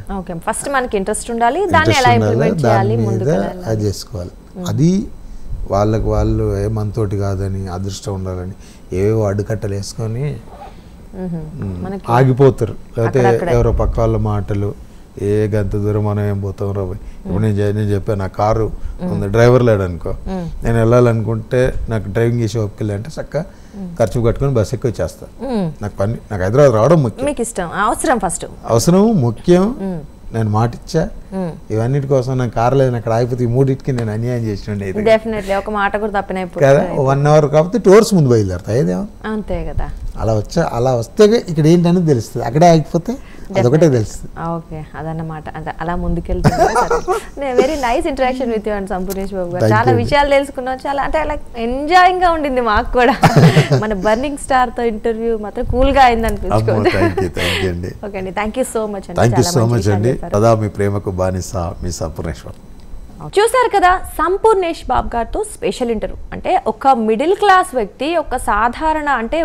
ఫస్ట్ మనకి ఇంట్రెస్ట్ ఉండాలి, దాన్ని ఎలా ఇంప్లిమెంట్ చేయాలి, ముందుకు అది చేసుకోవాలి. అది వాళ్ళకి వాళ్ళు మనతోటి కాదని అదృష్టం ఉండాలని ఏవేవో అడ్డుకట్టలు వేసుకొని ఆగిపోతారు. లేకపోతే ఎవరో పక్క వాళ్ళ మాటలు, ఏ గంత దూరం మనం ఏం పోతాం రాబోయ్. ఇప్పుడు నేను చెప్పాను, నా కారు ఉంది, డ్రైవర్ లేడు అనుకో, నేను వెళ్ళాలనుకుంటే నాకు డ్రైవింగ్ చేసి ఓపికలే అంటే చక్క ఖర్చు కట్టుకొని బస్సు ఎక్కువ వచ్చేస్తా. నాకు హైదరాబాద్ రావడం ముఖ్యం, అవసరం ముఖ్యం. నేను మాట ఇచ్చా, ఇవన్నిటి కోసం నాకు కారు లేదు, అక్కడ ఆగిపోతే ఈ మూడింటికి నేను అన్యాయం చేసినండి. ఒక మాట కూడా తప్పిన కదా, 1 అవర్ కాకపోతే 2 hours ముందు బయలుదేరుతా, ఏదేమో అంతే కదా. అలా వస్తే ఇక్కడ ఏంటనేది తెలుస్తుంది, అక్కడే ఆగిపోతే అదొకటే తెలుస్తుంది. ఓకే, అదన్నమాట. అలా ముందుకెళ్తుంది. Very nice interaction with you and Sampoornesh Babu garu. చాలా విషయాలు తెలుసుకున్నాం, చాలా అంటే లైక్ ఎంజాయింగ్ గా ఉండింది మాకు కూడా. మన బర్నింగ్ స్టార్ తో ఇంటర్వ్యూ మాత్రం కూల్ గా అయింది అనిపించుకోండి. ఓకే అండి, థ్యాంక్ యూ సో మచ్ అండి. మీ ప్రేమకు బానిస మీ సంపూర్ణేష్ బాబు. చూసారు కదా సంపూర్ణేష్ బాబు గారితో స్పెషల్ ఇంటర్వ్యూ. అంటే ఒక మిడిల్ క్లాస్ వ్యక్తి, ఒక సాధారణ అంటే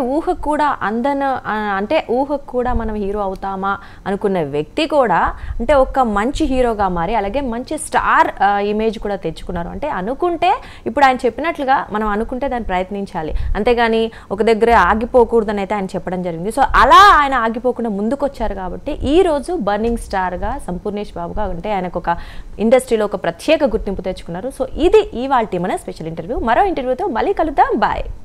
ఊహకు కూడా మనం హీరో అవుతామా అనుకున్న వ్యక్తి కూడా అంటే ఒక మంచి హీరోగా మారి అలాగే మంచి స్టార్ ఇమేజ్ కూడా తెచ్చుకున్నారు. అంటే అనుకుంటే ఇప్పుడు ఆయన చెప్పినట్లుగా మనం అనుకుంటే దాన్ని ప్రయత్నించాలి, అంతేగాని ఒక దగ్గర ఆగిపోకూడదని అయితే ఆయన చెప్పడం జరిగింది. సో అలా ఆయన ఆగిపోకుండా ముందుకు వచ్చారు కాబట్టి ఈ రోజు బర్నింగ్ స్టార్గా సంపూర్ణేష్ బాబుగా అంటే ఆయనకు ఒక ఇండస్ట్రీలో ఒక ప్రత్యేక గుర్తింపు తెచ్చుకున్నారు. సో ఇది ఇవాల్టి మన స్పెషల్ ఇంటర్వ్యూ. మరో ఇంటర్వ్యూతో మళ్ళీ కలుద్దాం. బాయ్.